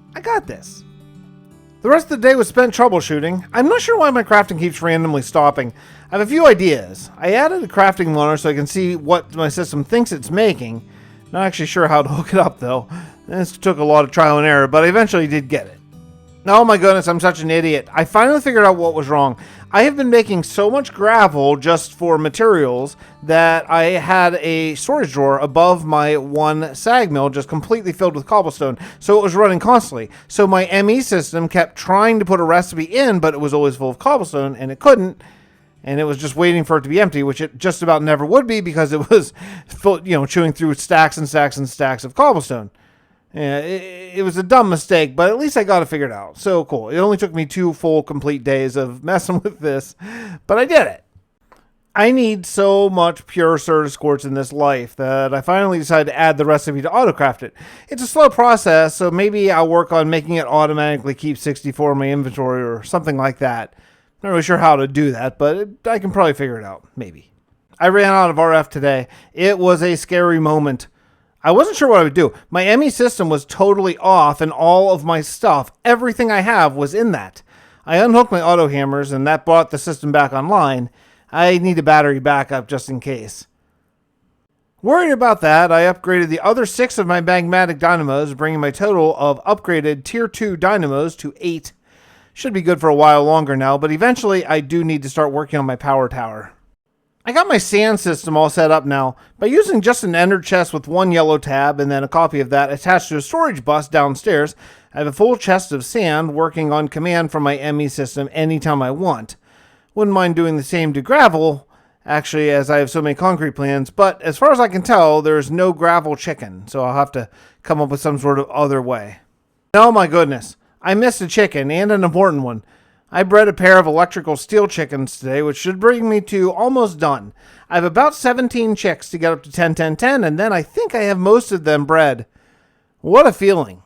C: The rest of the day was spent troubleshooting. I'm not sure why my crafting keeps randomly stopping. I have a few ideas. I added a crafting monitor so I can see what my system thinks it's making. Not actually sure how to hook it up, though. This took a lot of trial and error, but I eventually did get it. Oh my goodness, I'm such an idiot. I finally figured out what was wrong. I have been making so much gravel just for materials that I had a storage drawer above my one sag mill just completely filled with cobblestone, so it was running constantly. So my ME system kept trying to put a recipe in, but it was always full of cobblestone, and it couldn't. And it was just waiting for it to be empty, which it just about never would be because it was full, chewing through stacks and stacks and stacks of cobblestone. Yeah, it was a dumb mistake, but at least I got it figured out. So cool. It only took me 2 full complete days of messing with this, but I did it. I need so much pure Certus quartz in this life that I finally decided to add the recipe to autocraft it. It's a slow process, so maybe I'll work on making it automatically keep 64 in my inventory or something like that. Not really sure how to do that, but I can probably figure it out, maybe. I ran out of RF today. It was a scary moment. I wasn't sure what I would do. My ME system was totally off and all of my stuff, everything I have, was in that. I unhooked my auto hammers and that brought the system back online. I need a battery backup just in case. Worried about that, I upgraded the other 6 of my magmatic dynamos, bringing my total of upgraded tier 2 dynamos to 8. Should be good for a while longer now, but eventually I do need to start working on my power tower. I got my sand system all set up now. By using just an ender chest with 1 yellow tab and then a copy of that attached to a storage bus downstairs, I have a full chest of sand working on command from my ME system anytime I want. Wouldn't mind doing the same to gravel, actually, as I have so many concrete plans, but as far as I can tell, there's no gravel chicken, so I'll have to come up with some sort of other way. Oh my goodness, I missed a chicken, and an important one. I bred a pair of electrical steel chickens today, which should bring me to almost done. I have about 17 chicks to get up to 10, 10, 10, and then I think I have most of them bred. What a feeling.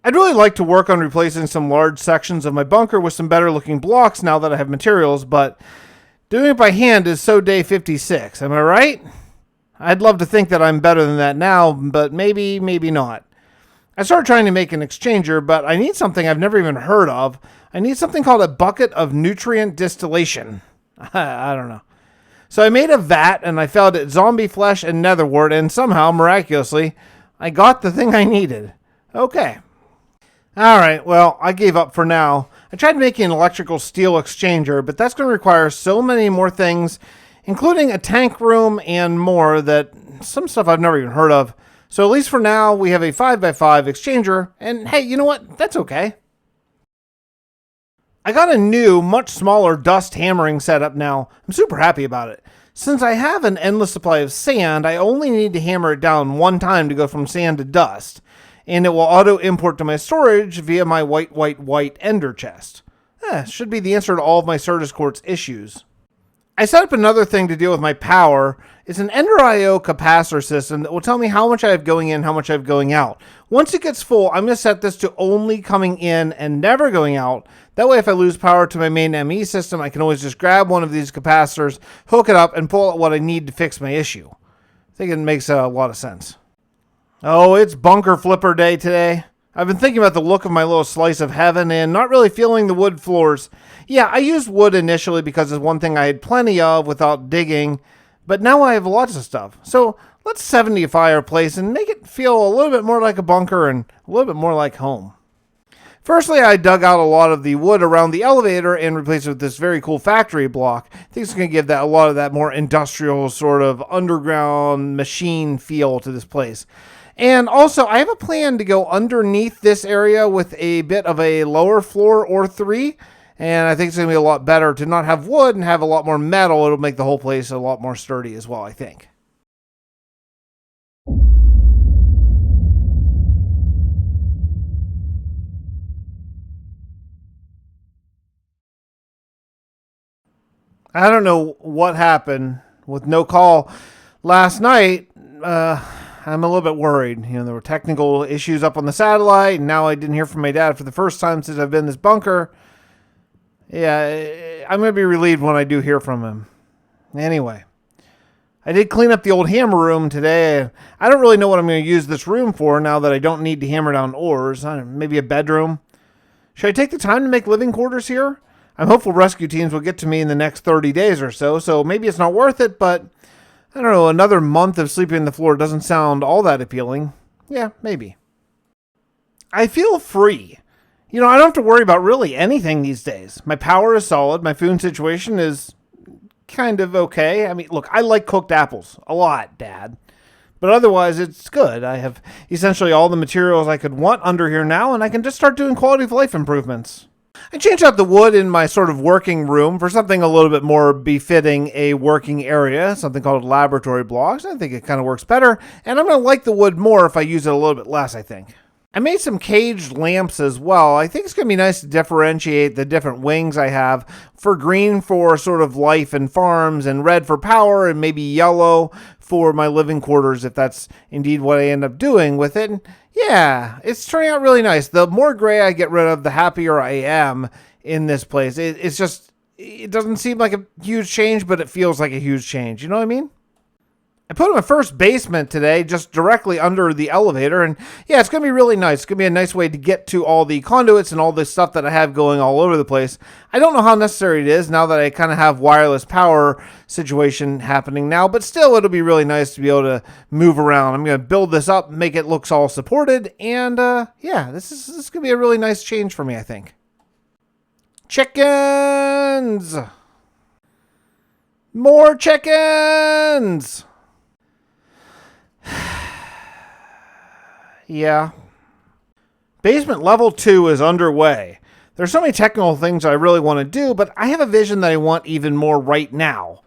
C: I'd really like to work on replacing some large sections of my bunker with some better looking blocks now that I have materials, but doing it by hand is so day 56, am I right? I'd love to think that I'm better than that now, but maybe not. I started trying to make an exchanger, but I need something I've never even heard of. I need something called a bucket of nutrient distillation. I don't know. So I made a vat, and I fed it zombie flesh and netherwort, and somehow, miraculously, I got the thing I needed. Okay. Alright, well, I gave up for now. I tried making an electrical steel exchanger, but that's going to require so many more things, including a tank room and more, that some stuff I've never even heard of. So at least for now, we have a 5x5 exchanger, and hey, you know what? That's okay. I got a new, much smaller dust hammering setup now. I'm super happy about it. Since I have an endless supply of sand, I only need to hammer it down one time to go from sand to dust, and it will auto-import to my storage via my white ender chest. Should be the answer to all of my Certus Quartz issues. I set up another thing to deal with my power. It's an Ender IO capacitor system that will tell me how much I have going in, how much I have going out. Once it gets full, I'm going to set this to only coming in and never going out. That way, if I lose power to my main ME system, I can always just grab one of these capacitors, hook it up, and pull out what I need to fix my issue. I think it makes a lot of sense. Oh, it's bunker flipper day today. I've been thinking about the look of my little slice of heaven and not really feeling the wood floors. Yeah, I used wood initially because it's one thing I had plenty of without digging, but now I have lots of stuff. So let's 70 a fireplace and make it feel a little bit more like a bunker and a little bit more like home. Firstly, I dug out a lot of the wood around the elevator and replaced it with this very cool factory block. I think it's going to give that a lot of that more industrial sort of underground machine feel to this place. And also, I have a plan to go underneath this area with a bit of a lower floor or 3. And I think it's going to be a lot better to not have wood and have a lot more metal. It'll make the whole place a lot more sturdy as well, I think. I don't know what happened with no call last night. I'm a little bit worried. You know, there were technical issues up on the satellite, and now I didn't hear from my dad for the first time since I've been in this bunker. Yeah, I'm going to be relieved when I do hear from him. Anyway, I did clean up the old hammer room today. I don't really know what I'm going to use this room for now that I don't need to hammer down ores. I don't know, maybe a bedroom. Should I take the time to make living quarters here? I'm hopeful rescue teams will get to me in the next 30 days or so, so maybe it's not worth it, but I don't know, another month of sleeping on the floor doesn't sound all that appealing. Yeah, maybe. I feel free. You know, I don't have to worry about really anything these days. My power is solid. My food situation is kind of okay. I mean, look, I like cooked apples a lot, Dad. But otherwise, it's good. I have essentially all the materials I could want under here now, and I can just start doing quality of life improvements. I changed out the wood in my sort of working room for something a little bit more befitting a working area, something called laboratory blocks. I think it kind of works better, and I'm going to like the wood more if I use it a little bit less, I think. I made some caged lamps as well. I think it's going to be nice to differentiate the different wings I have. For green for sort of life and farms, and red for power, and maybe yellow for my living quarters if that's indeed what I end up doing with it. Yeah, it's turning out really nice. The more gray I get rid of, the happier I am in this place. It doesn't seem like a huge change, but it feels like a huge change. You know what I mean? I put in my first basement today, just directly under the elevator, and yeah, it's going to be really nice. It's going to be a nice way to get to all the conduits and all this stuff that I have going all over the place. I don't know how necessary it is now that I kind of have wireless power situation happening now, but still, it'll be really nice to be able to move around. I'm going to build this up, make it look all supported, and yeah, this is going to be a really nice change for me, I think. Chickens! More chickens! Yeah. Basement level 2 is underway. There's so many technical things I really want to do, but I have a vision that I want even more right now.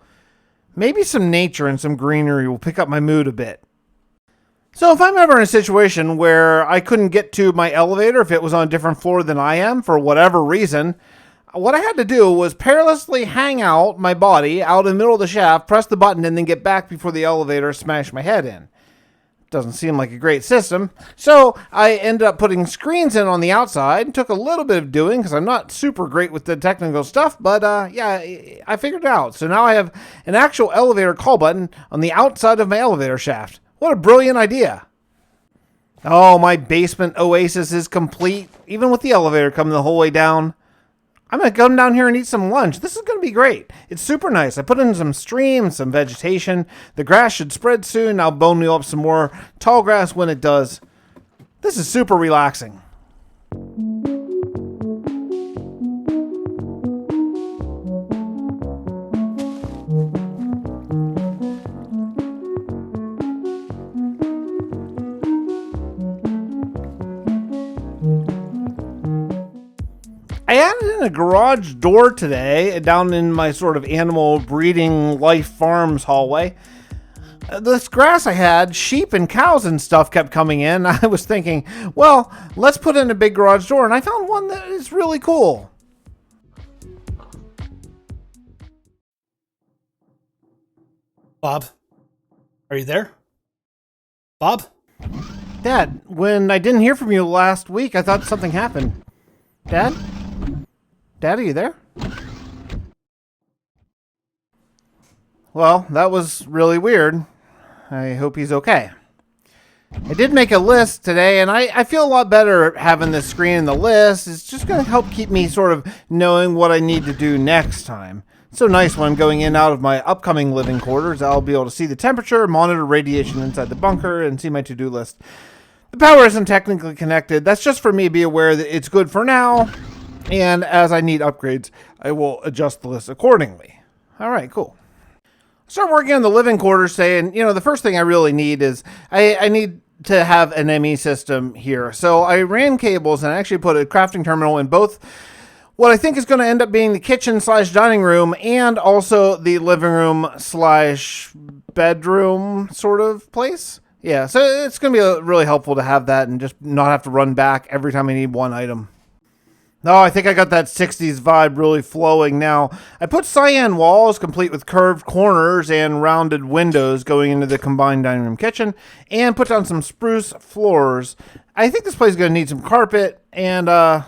C: Maybe some nature and some greenery will pick up my mood a bit. So if I'm ever in a situation where I couldn't get to my elevator if it was on a different floor than I am for whatever reason, what I had to do was perilously hang out my body out in the middle of the shaft, press the button, and then get back before the elevator smashed my head in. Doesn't seem like a great system. So I ended up putting screens in on the outside. It took a little bit of doing because I'm not super great with the technical stuff, but yeah, I figured it out. So now I have an actual elevator call button on the outside of my elevator shaft. What a brilliant idea. Oh, my basement oasis is complete, even with the elevator coming the whole way down. I'm going to come down here and eat some lunch. This is going to be great. It's super nice. I put in some streams, some vegetation. The grass should spread soon. I'll bone meal up some more tall grass when it does. This is super relaxing. I added in a garage door today down in my sort of animal breeding life farms hallway. This grass I had, sheep and cows and stuff kept coming in. I was thinking, well, let's put in a big garage door, and I found one that is really cool.
B: Bob, are you there? Bob?
C: Dad, when I didn't hear from you last week, I thought something happened. Dad? Dad, are you there? Well, that was really weird. I hope he's okay. I did make a list today, and I feel a lot better having this screen in the list. It's just going to help keep me sort of knowing what I need to do next time. It's so nice when I'm going in and out of my upcoming living quarters. I'll be able to see the temperature, monitor radiation inside the bunker, and see my to-do list. The power isn't technically connected. That's just for me to be aware that it's good for now, and as I need upgrades, I will adjust the list accordingly. All right, cool. Start working on the living quarters saying, the first thing I really need is I need to have an ME system here. So I ran cables and I actually put a crafting terminal in both what I think is going to end up being the kitchen/dining room and also the living room/bedroom sort of place. Yeah, so it's going to be really helpful to have that and just not have to run back every time I need one item. No, I think I got that 60s vibe really flowing now. I put cyan walls complete with curved corners and rounded windows going into the combined dining room kitchen and put down some spruce floors. I think this place is going to need some carpet and, I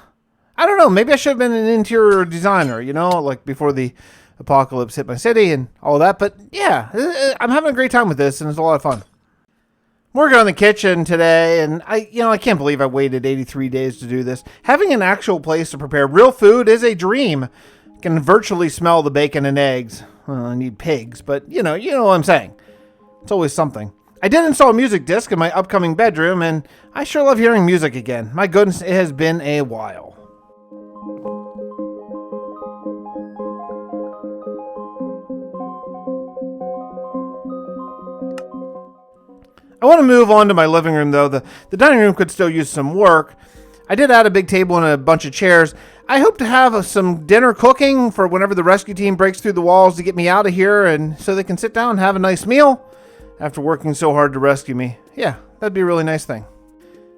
C: don't know, maybe I should have been an interior designer, like before the apocalypse hit my city and all that. But yeah, I'm having a great time with this and it's a lot of fun. Working on the kitchen today, and I can't believe I waited 83 days to do this. Having an actual place to prepare real food is a dream. I can virtually smell the bacon and eggs. Well, I need pigs, but you know what I'm saying. It's always something. I did install a music disc in my upcoming bedroom, and I sure love hearing music again. My goodness, it has been a while. I want to move on to my living room, though. The dining room could still use some work. I did add a big table and a bunch of chairs. I hope to have some dinner cooking for whenever the rescue team breaks through the walls to get me out of here, and so they can sit down and have a nice meal after working so hard to rescue me. Yeah, that'd be a really nice thing.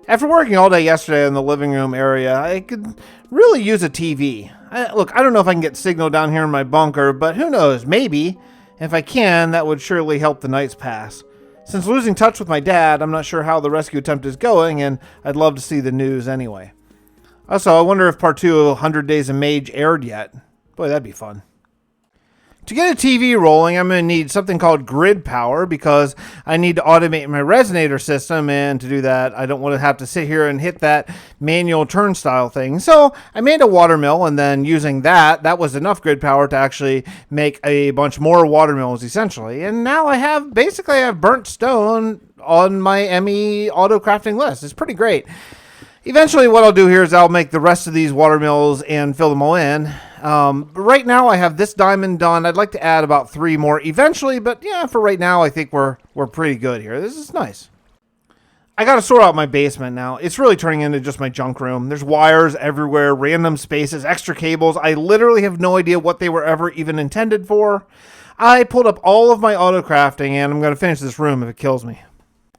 C: After working all day yesterday in the living room area, I could really use a TV. Look, I don't know if I can get signal down here in my bunker, but who knows, maybe. If I can, that would surely help the nights pass. Since losing touch with my dad, I'm not sure how the rescue attempt is going, and I'd love to see the news anyway. Also, I wonder if part 2 of 100 Days of Mage aired yet. Boy, that'd be fun. To get a TV rolling, I'm going to need something called grid power because I need to automate my resonator system, and to do that, I don't want to have to sit here and hit that manual turnstile thing. So I made a watermill, and then using that was enough grid power to actually make a bunch more watermills, essentially. And now I have burnt stone on my ME auto crafting list. It's pretty great. Eventually, what I'll do here is I'll make the rest of these watermills and fill them all in. But right now, I have this diamond done. I'd like to add about 3 more eventually, but yeah, for right now, I think we're pretty good here. This is nice. I got to sort out my basement now. It's really turning into just my junk room. There's wires everywhere, random spaces, extra cables. I literally have no idea what they were ever even intended for. I pulled up all of my auto crafting, and I'm going to finish this room if it kills me.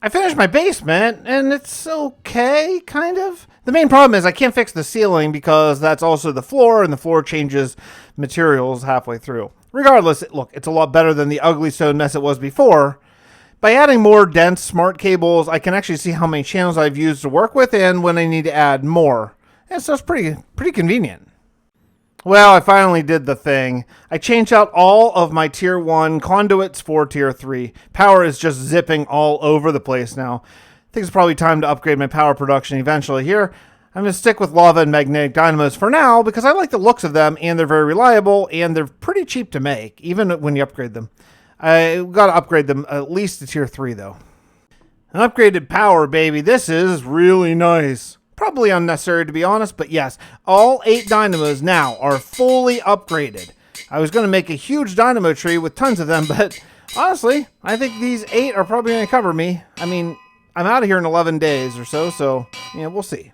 C: I finished my basement, and it's okay, kind of. The main problem is I can't fix the ceiling because that's also the floor, and the floor changes materials halfway through. Regardless, look, it's a lot better than the ugly stone mess it was before. By adding more dense smart cables, I can actually see how many channels I've used to work with and when I need to add more. And so it's pretty convenient. Well, I finally did the thing. I changed out all of my tier 1 conduits for tier 3. Power is just zipping all over the place now. I think it's probably time to upgrade my power production eventually here. I'm going to stick with lava and magnetic dynamos for now because I like the looks of them and they're very reliable and they're pretty cheap to make, even when you upgrade them. I got to upgrade them at least to tier 3 though. An upgraded power, baby. This is really nice. Probably unnecessary to be honest, but yes, all 8 dynamos now are fully upgraded. I was going to make a huge dynamo tree with tons of them, but honestly, I think these 8 are probably going to cover me. I mean, I'm out of here in 11 days or so yeah, we'll see.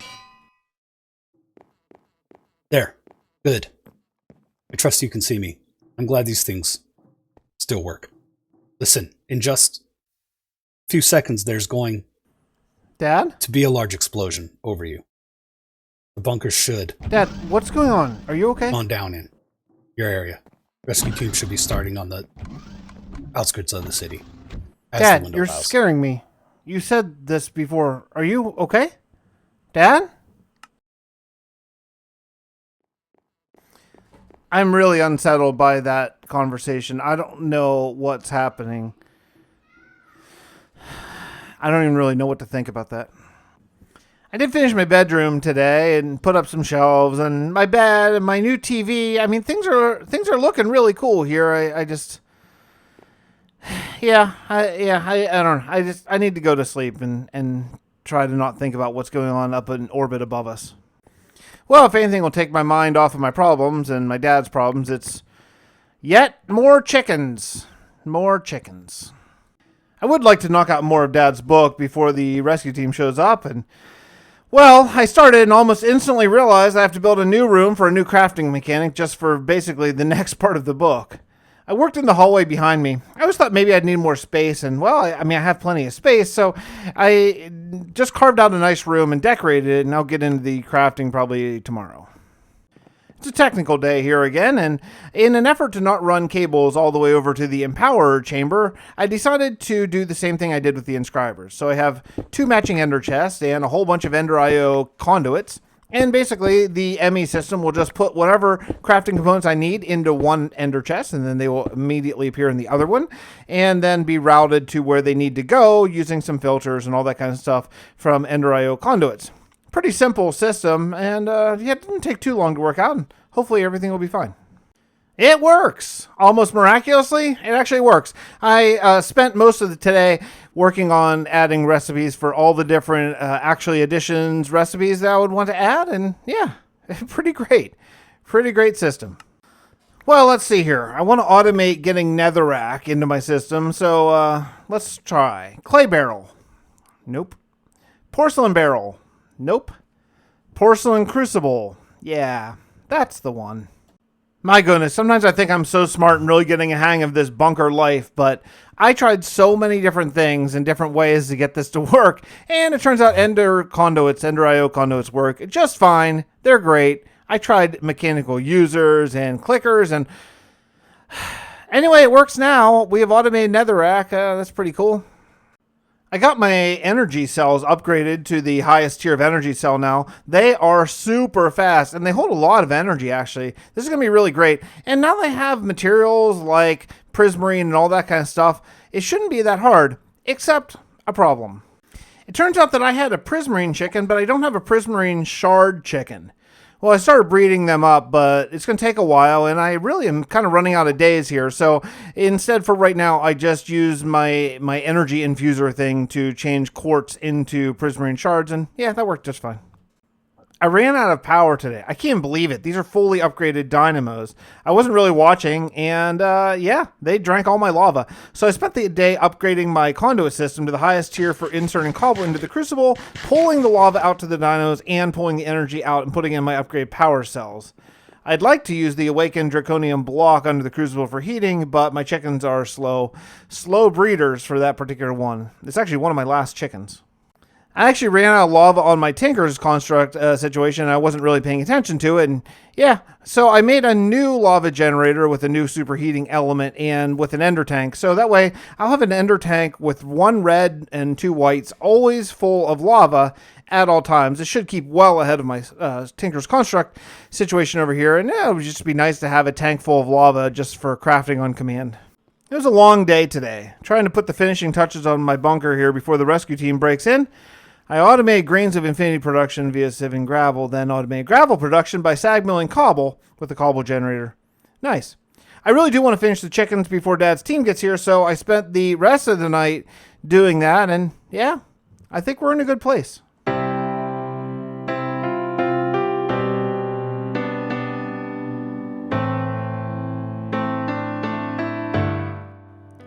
B: There. Good. I trust you can see me. I'm glad these things still work. Listen, in just a few seconds, there's going
C: Dad?
B: to be a large explosion over you. The bunker should
C: Dad, what's going on? Are you okay?
B: on down in your area. Rescue team should be starting on the outskirts of the city. As the
C: Dad,
B: window
C: you're
B: allows.
C: scaring me. You said this before. Are you okay? Dad? I'm really unsettled by that conversation. I don't know what's happening. I don't even really know what to think about that. I did finish my bedroom today and put up some shelves and my bed and my new TV. I mean, things are looking really cool here. I just, I don't know. I need to go to sleep and try to not think about what's going on up in orbit above us. Well, if anything will take my mind off of my problems and my dad's problems, it's yet more chickens. More chickens. I would like to knock out more of Dad's book before the rescue team shows up, and well, I started and almost instantly realized I have to build a new room for a new crafting mechanic just for basically the next part of the book. I worked in the hallway behind me. I always thought maybe I'd need more space, and well, I have plenty of space, so I just carved out a nice room and decorated it, and I'll get into the crafting probably tomorrow. It's a technical day here again, and in an effort to not run cables all the way over to the Empower chamber, I decided to do the same thing I did with the inscribers. So I have 2 matching ender chests and a whole bunch of ender IO conduits, and basically the ME system will just put whatever crafting components I need into one ender chest, and then they will immediately appear in the other one, and then be routed to where they need to go using some filters and all that kind of stuff from ender IO conduits. Pretty simple system, and it didn't take too long to work out, and hopefully everything will be fine. It works! Almost miraculously, it actually works. I spent most of the today working on adding recipes for all the different additions recipes that I would want to add, and yeah, pretty great. Pretty great system. Well, let's see here. I want to automate getting netherrack into my system, so let's try. Clay barrel. Nope. Porcelain barrel. Nope. Porcelain crucible. Yeah, that's the one. My goodness, sometimes I think I'm so smart and really getting a hang of this bunker life, but I tried so many different things and different ways to get this to work, and it turns out ender IO conduits work just fine. They're great. I tried mechanical users and clickers, and anyway, it works now. We have automated netherrack. That's pretty cool. I got my energy cells upgraded to the highest tier of energy cell now. They are super fast, and they hold a lot of energy, actually. This is going to be really great. And now they have materials like prismarine and all that kind of stuff. It shouldn't be that hard, except a problem. It turns out that I had a prismarine chicken, but I don't have a prismarine shard chicken. Well, I started breeding them up, but it's going to take a while, and I really am kind of running out of days here. So instead, for right now, I just use my energy infuser thing to change quartz into prismarine shards, and yeah, that worked just fine. I ran out of power today. I can't believe it. These are fully upgraded dynamos. I wasn't really watching, and yeah, they drank all my lava. So I spent the day upgrading my conduit system to the highest tier for inserting cobble into the crucible, pulling the lava out to the dynos, and pulling the energy out and putting in my upgrade power cells. I'd like to use the awakened draconium block under the crucible for heating, but my chickens are slow breeders for that particular one. It's actually one of my last chickens. I actually ran out of lava on my Tinker's construct situation, and I wasn't really paying attention to it, and yeah, so I made a new lava generator with a new superheating element and with an ender tank, so that way I'll have an ender tank with 1 red and 2 whites, always full of lava at all times. It should keep well ahead of my Tinker's construct situation over here, and yeah, it would just be nice to have a tank full of lava just for crafting on command. It was a long day today, trying to put the finishing touches on my bunker here before the rescue team breaks in. I automated grains of infinity production via sieving gravel, then automated gravel production by sag milling cobble with the cobble generator. Nice. I really do want to finish the chickens before Dad's team gets here, so I spent the rest of the night doing that, and yeah, I think we're in a good place.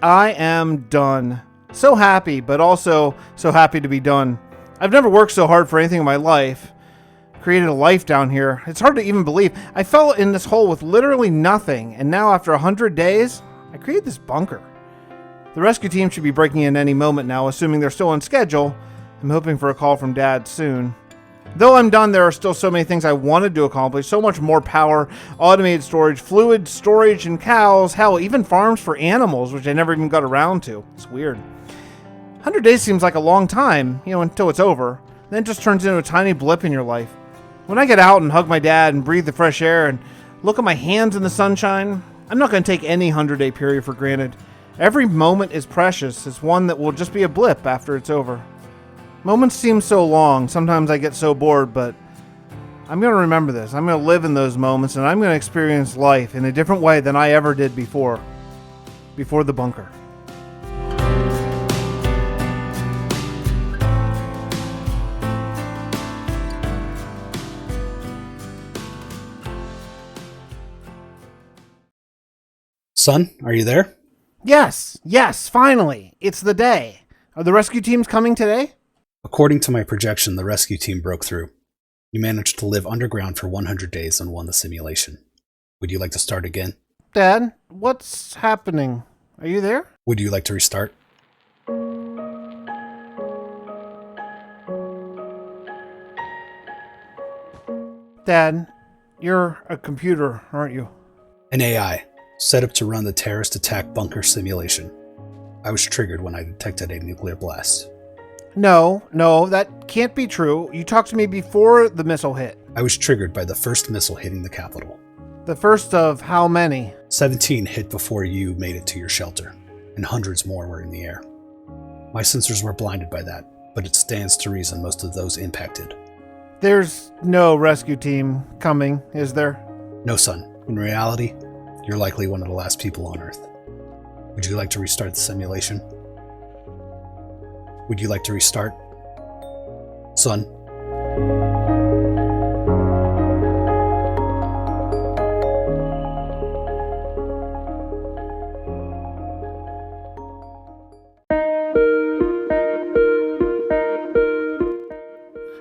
C: I am done. So happy, but also so happy to be done. I've never worked so hard for anything in my life. created a life down here. It's hard to even believe. I fell in this hole with literally nothing, and now after 100 days, I created this bunker. The rescue team should be breaking in any moment now, assuming they're still on schedule. I'm hoping for a call from Dad soon. Though I'm done, there are still so many things I wanted to accomplish. So much more power, automated storage, fluid storage and cows, hell, even farms for animals, which I never even got around to. It's weird. 100 days seems like a long time, until it's over. Then it just turns into a tiny blip in your life. When I get out and hug my dad and breathe the fresh air and look at my hands in the sunshine, I'm not going to take any 100-day period for granted. Every moment is precious. It's one that will just be a blip after it's over. Moments seem so long. Sometimes I get so bored, but I'm going to remember this. I'm going to live in those moments, and I'm going to experience life in a different way than I ever did before the bunker.
B: Son, are you there?
C: Yes, finally. It's the day. Are the rescue teams coming today?
B: According to my projection, the rescue team broke through. You managed to live underground for 100 days and won the simulation. Would you like to start again?
C: Dad, what's happening? Are you there?
B: Would you like to restart?
C: Dad, you're a computer, aren't you?
B: An AI, set up to run the terrorist attack bunker simulation. I was triggered when I detected a nuclear blast.
C: No, that can't be true. You talked to me before the missile hit.
B: I was triggered by the first missile hitting the capital.
C: The first of how many?
B: 17 hit before you made it to your shelter, and hundreds more were in the air. My sensors were blinded by that, but it stands to reason most of those impacted.
C: There's no rescue team coming, is there?
B: No, son. In reality, you're likely one of the last people on Earth. Would you like to restart the simulation? Would you like to restart? Son?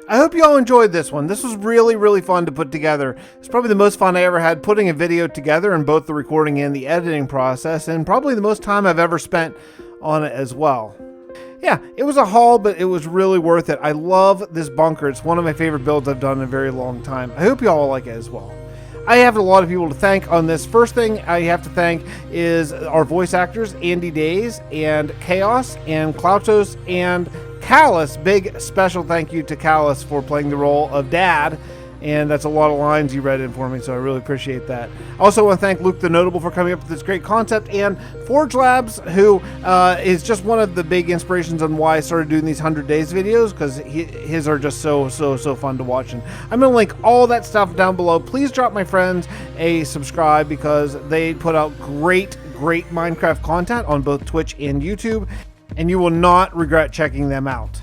C: I hope you all enjoyed this one. This was really, really fun to put together. It's probably the most fun I ever had putting a video together in both the recording and the editing process, and probably the most time I've ever spent on it as well. Yeah, it was a haul, but it was really worth it. I love this bunker. It's one of my favorite builds I've done in a very long time. I hope you all like it as well. I have a lot of people to thank on this. First thing I have to thank is our voice actors, AndyDaze and Khaos and Klautos and Caluss. Big special thank you to Caluss for playing the role of Dad. And that's a lot of lines you read in for me, so I really appreciate that. I also want to thank Luke theNotable for coming up with this great concept, and Forge Labs, who is just one of the big inspirations on why I started doing these 100 Days videos, because his are just so fun to watch. And I'm going to link all that stuff down below. Please drop my friends a subscribe, because they put out great Minecraft content on both Twitch and YouTube, and you will not regret checking them out.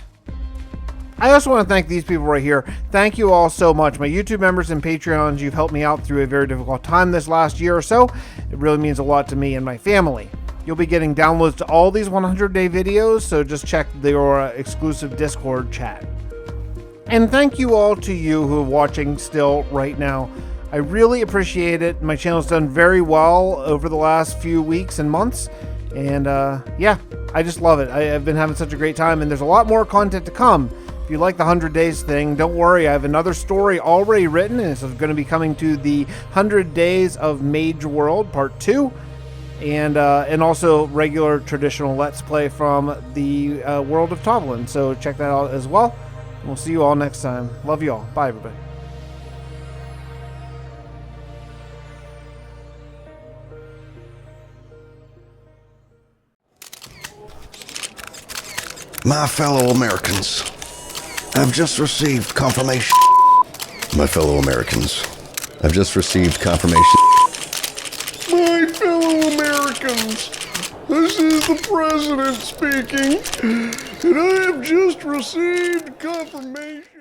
C: I also want to thank these people right here. Thank you all so much. My YouTube members and Patreons, you've helped me out through a very difficult time this last year or so. It really means a lot to me and my family. You'll be getting downloads to all these 100-day videos, so just check your exclusive Discord chat. And thank you all to you who are watching still right now. I really appreciate it. My channel's done very well over the last few weeks and months. And yeah, I just love it. I've been having such a great time, and there's a lot more content to come. If you like the 100 Days thing, don't worry. I have another story already written, and it's going to be coming to the 100 Days of Mage World Part 2, and also regular traditional Let's Play from the world of Toblin. So check that out as well. And we'll see you all next time. Love you all. Bye, everybody.
F: My fellow Americans, I've just received confirmation.
G: My fellow Americans, I've just received confirmation.
F: My fellow Americans, this is the President speaking, and I have just received confirmation.